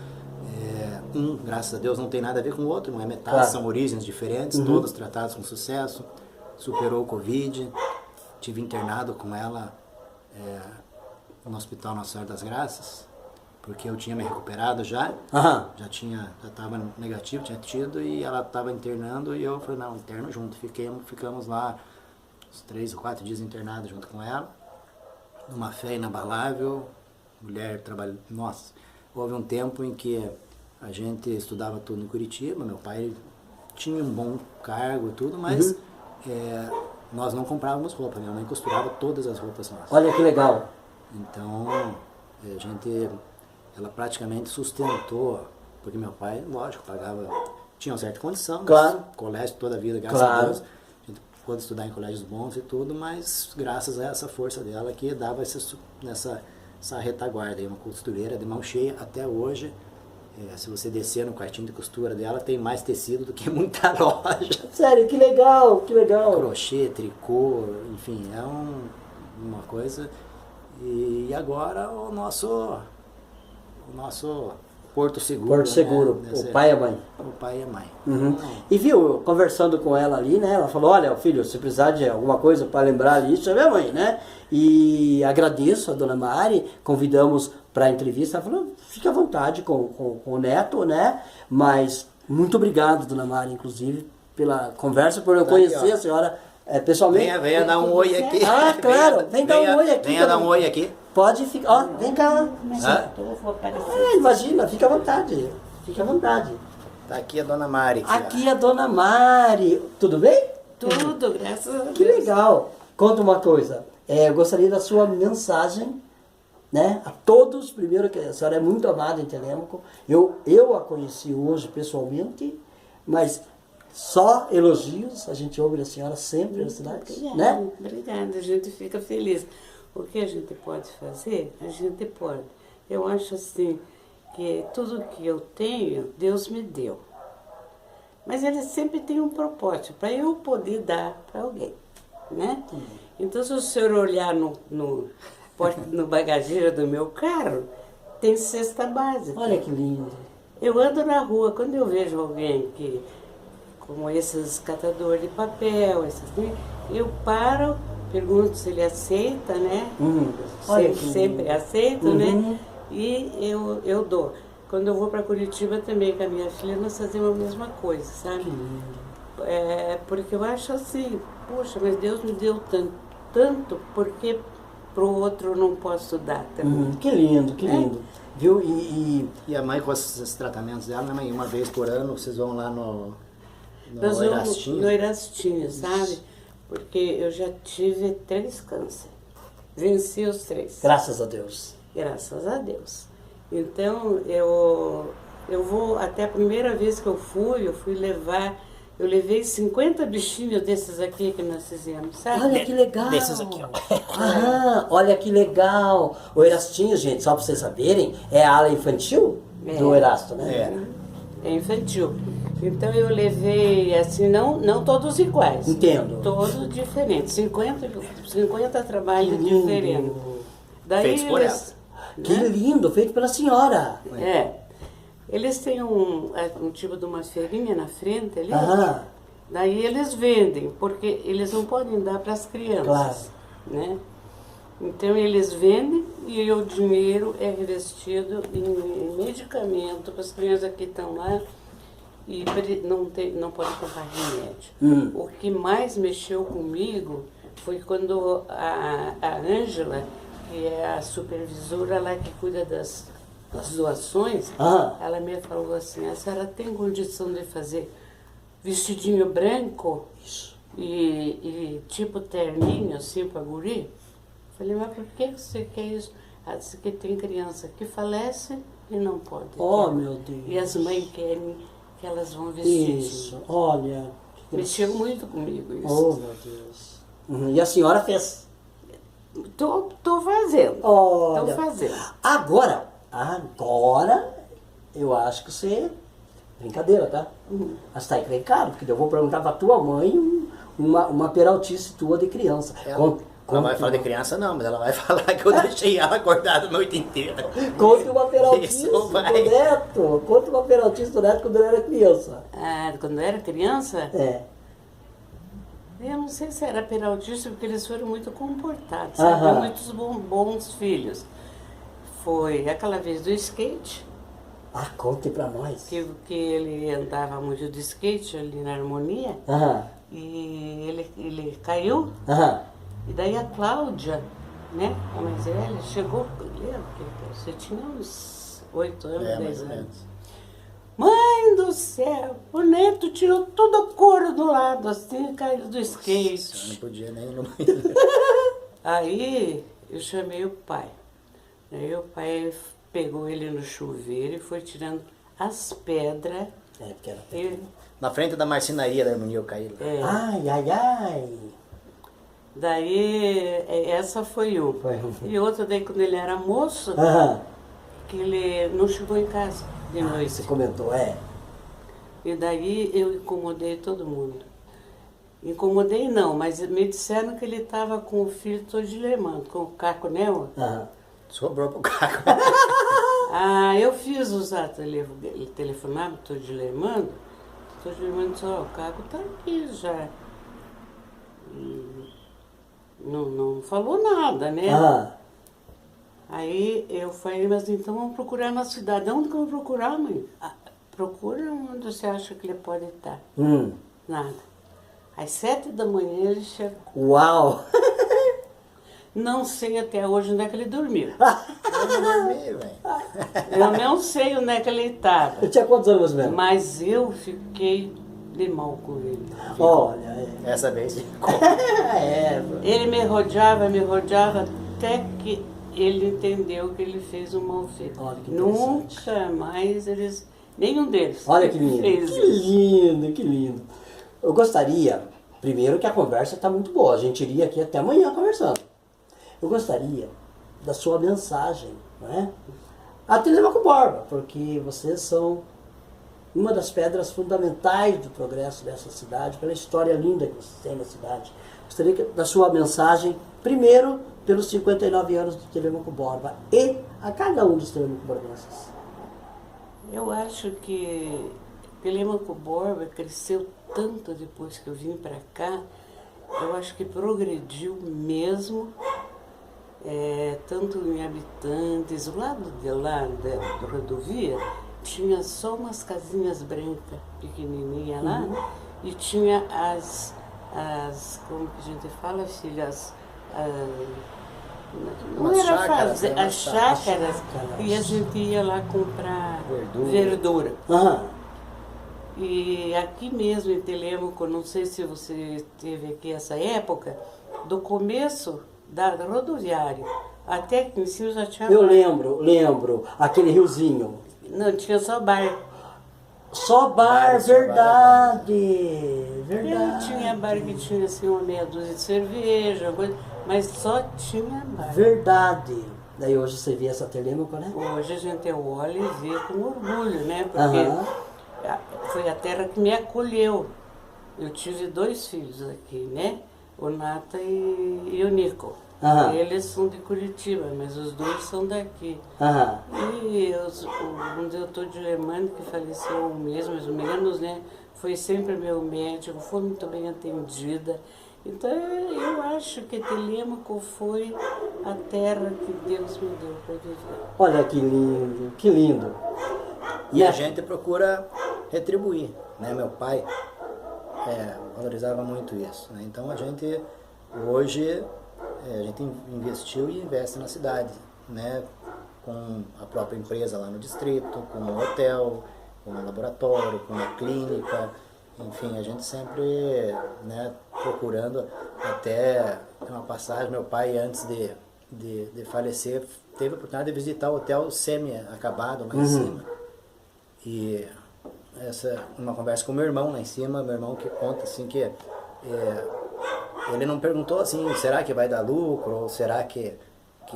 Graças a Deus, não tem nada a ver com o outro, não é metástase, Claro. são origens diferentes, todos tratados com sucesso. Superou o Covid. Tive internado com ela no Hospital Nossa Senhora das Graças, porque eu tinha me recuperado já. Aham. Já estava negativo, tinha tido, e ela estava internando, e eu falei, não, interno junto. Ficamos lá uns 3 ou 4 dias internados junto com ela, numa fé inabalável, mulher trabalhando. Nossa, houve um tempo em que a gente estudava tudo em Curitiba, meu pai tinha um bom cargo e tudo, mas nós não comprávamos roupa, minha mãe costurava todas as roupas nossas. Olha que legal. Então, ela praticamente sustentou, porque meu pai, lógico, tinha uma certa condição, Claro. Colégio toda a vida, graças a Deus, a gente pôde estudar em colégios bons e tudo, mas graças a essa força dela que dava essa retaguarda, uma costureira de mão cheia até hoje. Se você descer no quartinho de costura dela, tem mais tecido do que muita loja. Sério, que legal, que legal. Crochê, tricô, enfim, uma coisa. E agora o nosso Porto Seguro. Porto Seguro, né? o pai e a mãe. O pai e a mãe. Uhum. E viu, conversando com ela ali, né? Ela falou, olha, filho, se precisar de alguma coisa para lembrar ali, isso é minha mãe, né? E agradeço a dona Mari, convidamos para a entrevista. Ela falou, fique à vontade com o neto, né? Mas muito obrigado, dona Mari, inclusive, pela conversa, por eu conhecer a senhora pessoalmente. Venha dar um oi aqui. Ah, claro, vem dar um oi aqui. Venha dar um oi aqui. Pode ficar, ó, vem cá. Vou aparecer. Imagina, fica à vontade. Fica à vontade. Tá aqui a dona Mari. Aqui é a dona Mari. Tudo bem? Tudo, graças a Deus. Que legal. Conta uma coisa. Eu gostaria da sua mensagem, né? A todos, primeiro que a senhora é muito amada em Telêmaco. Eu a conheci hoje pessoalmente, mas só elogios a gente ouve da senhora sempre na cidade, né? Obrigada, a gente fica feliz. O que a gente pode fazer, a gente pode. Eu acho assim, que tudo que eu tenho, Deus me deu. Mas ele sempre tem um propósito, para eu poder dar para alguém, né? Então, se o senhor olhar no bagageiro do meu carro, tem cesta básica. Olha que lindo. Eu ando na rua, quando eu vejo alguém como esses catadores de papel, eu paro, pergunto se ele aceita, né? Sempre aceita, né? E eu dou. Quando eu vou para Curitiba também com a minha filha, nós fazemos a mesma coisa, sabe? Porque eu acho assim, poxa, mas Deus me deu tanto, porque pro outro eu não posso dar também. Que lindo, que lindo. Viu? E a mãe com esses tratamentos dela, né, mãe? Uma vez por ano vocês vão lá no Nós vamos Erastinho? no Erastinho, sabe? Porque eu já tive 3 cânceres. Venci os 3. Graças a Deus. Graças a Deus. Então, eu vou, até a primeira vez que eu fui levar, eu levei 50 bichinhos desses aqui que nós fizemos, sabe? Olha que legal. Desses aqui, ó. Ah, olha que legal. O Erastinho, gente, só para vocês saberem, é a ala infantil do Erasto, né? É infantil. Então eu levei, assim, não todos iguais. Entendo. Todos diferentes. 50 trabalhos diferentes. Daí Feitos por eles, Que lindo, feito pela senhora. Eles têm um tipo de uma feirinha na frente ali. Aham. Daí eles vendem, porque eles não podem dar para as crianças. Claro. Né? Então eles vendem e o dinheiro é revestido em medicamento para as crianças que estão lá e não podem comprar remédio. O que mais mexeu comigo foi quando a Ângela, que é a supervisora lá que cuida das doações, ela me falou assim, a senhora tem condição de fazer vestidinho branco e tipo terninho assim para guri? Falei, mas por que você quer isso? Diz que tem criança que falece e não pode. Oh, meu Deus. E as mães querem que elas vão vestir. Isso, olha. Mexeu muito comigo isso. Oh, meu Deus. Uhum. E a senhora fez? Tô fazendo. Olha. Tô fazendo. Agora, eu acho que você... Brincadeira, tá? Mas tá encrencado, porque eu vou perguntar pra tua mãe uma peraltice tua de criança. Ela vai falar de criança não, mas ela vai falar que eu deixei ela acordada a noite inteira. Conte uma peraltice Isso do vai. Neto. Conte uma peraltice do Neto quando ele era criança. Quando eu era criança, É. eu não sei se era peraltista, porque eles foram muito comportados, Aham. sabe? Muitos bons filhos. Foi aquela vez do skate, Conte pra nós. que ele andava muito de skate ali na Harmonia, Aham. e ele caiu, Aham. e daí a Cláudia, né, a mais velha, chegou, lembra que você tinha uns 8 anos, 10 mais ou anos. menos. Mãe do céu, o Neto tirou todo o couro do lado, assim, caiu do Eu skate. não podia nem ir no banheiro. Aí eu chamei o pai. Aí o pai pegou ele no chuveiro e foi tirando as pedras. Porque era... Na frente da marcenaria da harmonia eu caí lá. Ai, ai, ai. Daí essa foi uma. Foi. E outra daí quando ele era moço, Aham. que ele não chegou em casa de noite. Você comentou, E daí eu incomodei todo mundo. Incomodei não, mas me disseram que ele estava com o filho todo dilemando, com o Caco Nel. Aham. Sobrou pro Caco. Eu fiz usar telefonava, estou dilemando só, o Caco está aqui já. Não falou nada, né? Aham. Aí eu falei, mas então vamos procurar na cidade. Onde que eu vou procurar, mãe? Procura onde você acha que ele pode estar. Nada. Às 7 da manhã ele chegou. Uau! Não sei até hoje onde é que ele dormiu. Eu não dormi, velho. Eu não sei onde é que ele estava. Eu tinha quantos anos mesmo? Mas eu fiquei de mal com ele. Olha, Essa vez ficou. Ele me rodeava até que ele entendeu que ele fez um mal feito. Olha que interessante. Nunca mais nenhum deles. Olha que lindo, fez que isso. lindo, que lindo. Eu gostaria, primeiro que a conversa está muito boa, a gente iria aqui até amanhã conversando. Eu gostaria da sua mensagem, não é? A Telemaco Borba, porque vocês são uma das pedras fundamentais do progresso dessa cidade, pela história linda que vocês têm na cidade. Gostaria da sua mensagem, primeiro, pelos 59 anos do Telemaco Borba e a cada um dos Telemaco Borbenses. Eu acho que Telemaco Borba cresceu tanto depois que eu vim para cá. Eu acho que progrediu mesmo, tanto em habitantes. O lado de lá da rodovia tinha só umas casinhas brancas, pequenininhas lá, e tinha como que a gente fala, filhas? Não Umas era chácaras, fazer, né? as chácaras, e a gente ia lá comprar verdura. Aham. E aqui mesmo em Telêmaco, não sei se você teve aqui essa época, do começo da rodoviária até aqui em cima já tinha Eu bar. lembro, aquele riozinho. Não, tinha só bar. Só bar, verdade. Tinha bar que tinha assim uma meia dúzia de cerveja, coisa, mas só tinha bar. Verdade. Daí hoje você vê essa Telêmaco, né? Hoje a gente olha e vê com orgulho, né? Porque Aham. foi a terra que me acolheu. Eu tive 2 filhos aqui, né? O Nata e o Nico. Aham. Eles são de Curitiba, mas os 2 são daqui. Aham. E um doutor de Lemane, que faleceu um mês mais ou menos, né? Foi sempre meu médico, foi muito bem atendida. Então eu acho que Telêmaco foi a terra que Deus me deu para viver. Olha que lindo, que lindo. E a gente procura retribuir, né? Meu pai valorizava muito isso, né? Então a gente hoje a gente investiu e investe na cidade, né? Com a própria empresa lá no distrito, com o hotel, com o laboratório, com a clínica, enfim, a gente sempre, né, procurando. Até uma passagem, meu pai antes de falecer teve a oportunidade de visitar o hotel semi-acabado lá em cima. E uma conversa com o meu irmão lá em cima, meu irmão que conta assim que ele não perguntou assim, será que vai dar lucro ou será que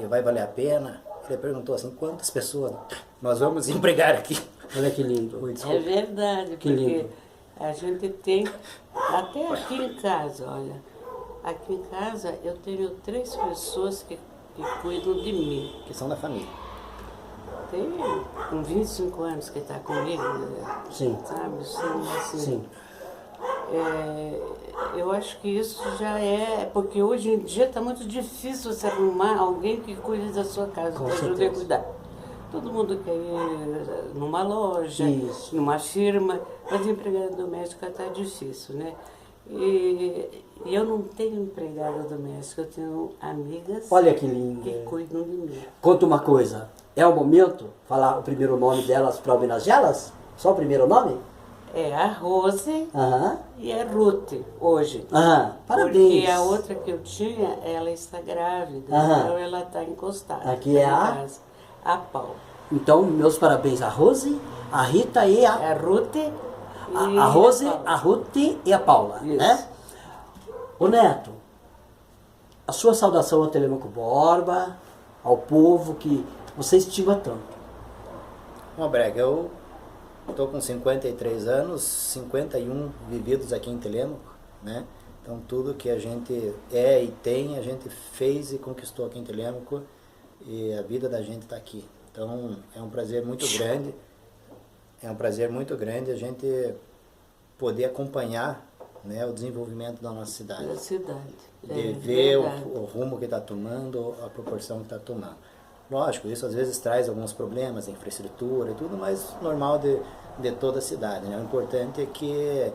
vai valer a pena? Ele perguntou assim, quantas pessoas nós vamos empregar aqui? Olha que lindo. É verdade, Que porque lindo. a gente tem, até aqui em casa, olha, aqui em casa eu tenho 3 pessoas que cuidam de mim. Que são da família. Tem com 25 anos que está comigo, Sim. sabe? Assim, Sim. eu acho que isso já porque hoje em dia está muito difícil você arrumar alguém que cuide da sua casa, Com que ajude a certeza. cuidar. Todo mundo quer ir numa loja, Isso. numa firma, mas empregada doméstica está difícil, né? E eu não tenho empregada doméstica, eu tenho amigas Olha que lindo. que cuidam de mim. Conta uma coisa. É o momento falar o primeiro nome delas para homenageá-las? Só o primeiro nome? É a Rose Aham. e a Ruth, hoje. Parabéns. Porque a outra que eu tinha, ela está grávida, Aham. então ela está encostada. Aqui é tá em a? casa. A Paula. Então, meus parabéns a Rose, a Rita e É a Ruth e a Rose, Paula. a Ruth e a Paula, Isso. né? Ô Neto, a sua saudação ao Telêmaco Borba, ao povo que você estima tanto. Bom, Brega, eu estou com 53 anos, 51 vividos aqui em Telêmaco, né? Então tudo que a gente é e tem, a gente fez e conquistou aqui em Telêmaco e a vida da gente está aqui. Então é um prazer muito grande, a gente poder acompanhar, né, o desenvolvimento da nossa cidade. Da cidade. De ver verdade. o rumo que está tomando, a proporção que está tomando. Lógico, isso às vezes traz alguns problemas, infraestrutura e tudo, mas normal de toda a cidade, né? O importante é que,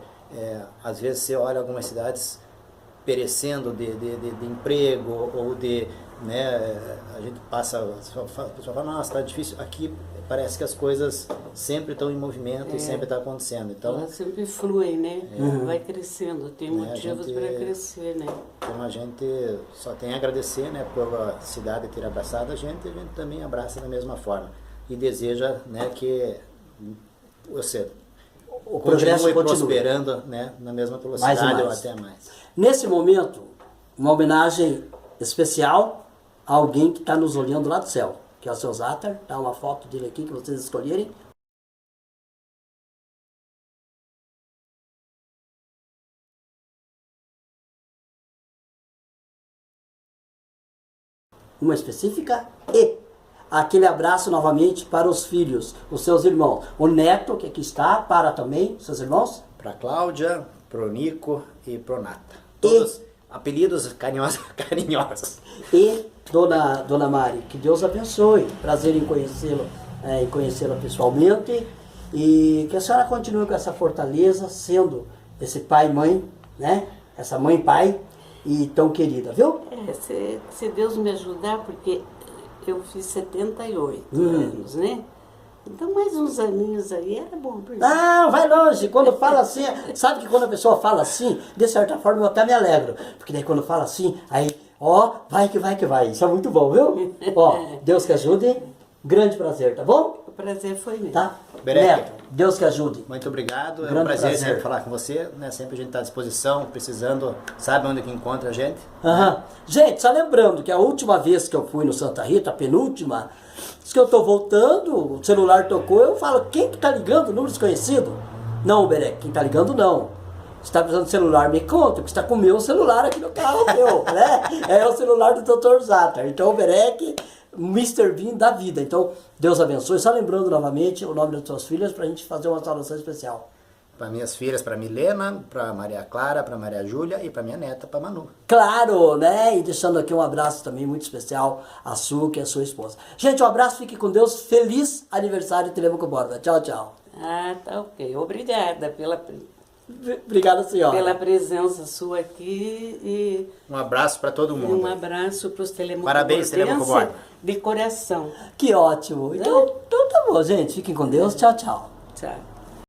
às vezes, você olha algumas cidades perecendo de emprego ou de, né, a gente passa, a pessoa fala, nossa, está difícil. Aqui parece que as coisas sempre estão em movimento e sempre está acontecendo. Então, Ela sempre flui, né? Vai crescendo, tem motivos para crescer, né? então a gente só tem a agradecer, né, pela cidade ter abraçado a gente também abraça da mesma forma. E deseja, né, que você O progresso continue continue. prosperando, né, na mesma velocidade Mais e ou mais. até mais. Nesse momento, uma homenagem especial a alguém que está nos olhando lá do céu, que é o seu Zatar. Dá uma foto dele aqui que vocês escolherem. Uma específica e aquele abraço novamente para os filhos, os seus irmãos. O Neto, que aqui está, para também, seus irmãos. Para Cláudia, pro Nico e pro Nata. Todos apelidos carinhosos. E Dona Mari, que Deus abençoe. Prazer em conhecê-lo, em conhecê-la pessoalmente. E que a senhora continue com essa fortaleza, sendo esse pai e mãe, né? Essa mãe e pai, e tão querida, viu? Se Deus me ajudar, porque eu fiz 78 anos, né? Então mais uns aninhos aí era bom. Porque... Não, vai longe. Quando fala assim, sabe que quando a pessoa fala assim, de certa forma eu até me alegro. Porque daí quando fala assim, aí, ó, vai que vai que vai. Isso é muito bom, viu? Ó, Deus que ajude. Grande prazer, tá bom? O prazer foi meu. Tá? Bereque. Neto, Deus que ajude. Muito obrigado, é um Grande prazer prazer. sempre falar com você, né? Sempre a gente está à disposição, precisando, sabe onde que encontra a gente? Aham. Gente, só lembrando que a última vez que eu fui no Santa Rita, a penúltima, diz que eu tô voltando, o celular tocou, eu falo, quem que tá ligando? Número desconhecido? Não, Bereque, quem tá ligando não. Você tá precisando de celular, me conta, porque você tá com o meu celular aqui no carro meu, né? É o celular do Dr. Zatar. Então, o Bereque, Mr. Bean da vida. Então, Deus abençoe. Só lembrando novamente o nome das suas filhas pra gente fazer uma saudação especial. Para minhas filhas, para Milena, para Maria Clara, para Maria Júlia e para minha neta, para Manu. Claro, né? E deixando aqui um abraço também muito especial a Su, que é a sua esposa. Gente, um abraço, fique com Deus. Feliz aniversário, Telêmaco Borba. Tchau, tchau. Ah, tá ok. Obrigada Obrigada, senhora. pela presença sua aqui e Um abraço para todo mundo. um abraço para os Telêmaco Parabéns, Telêmaco Borba. de coração. Que ótimo. Então tá bom, gente. Fiquem com Deus. Tchau, tchau. Tchau.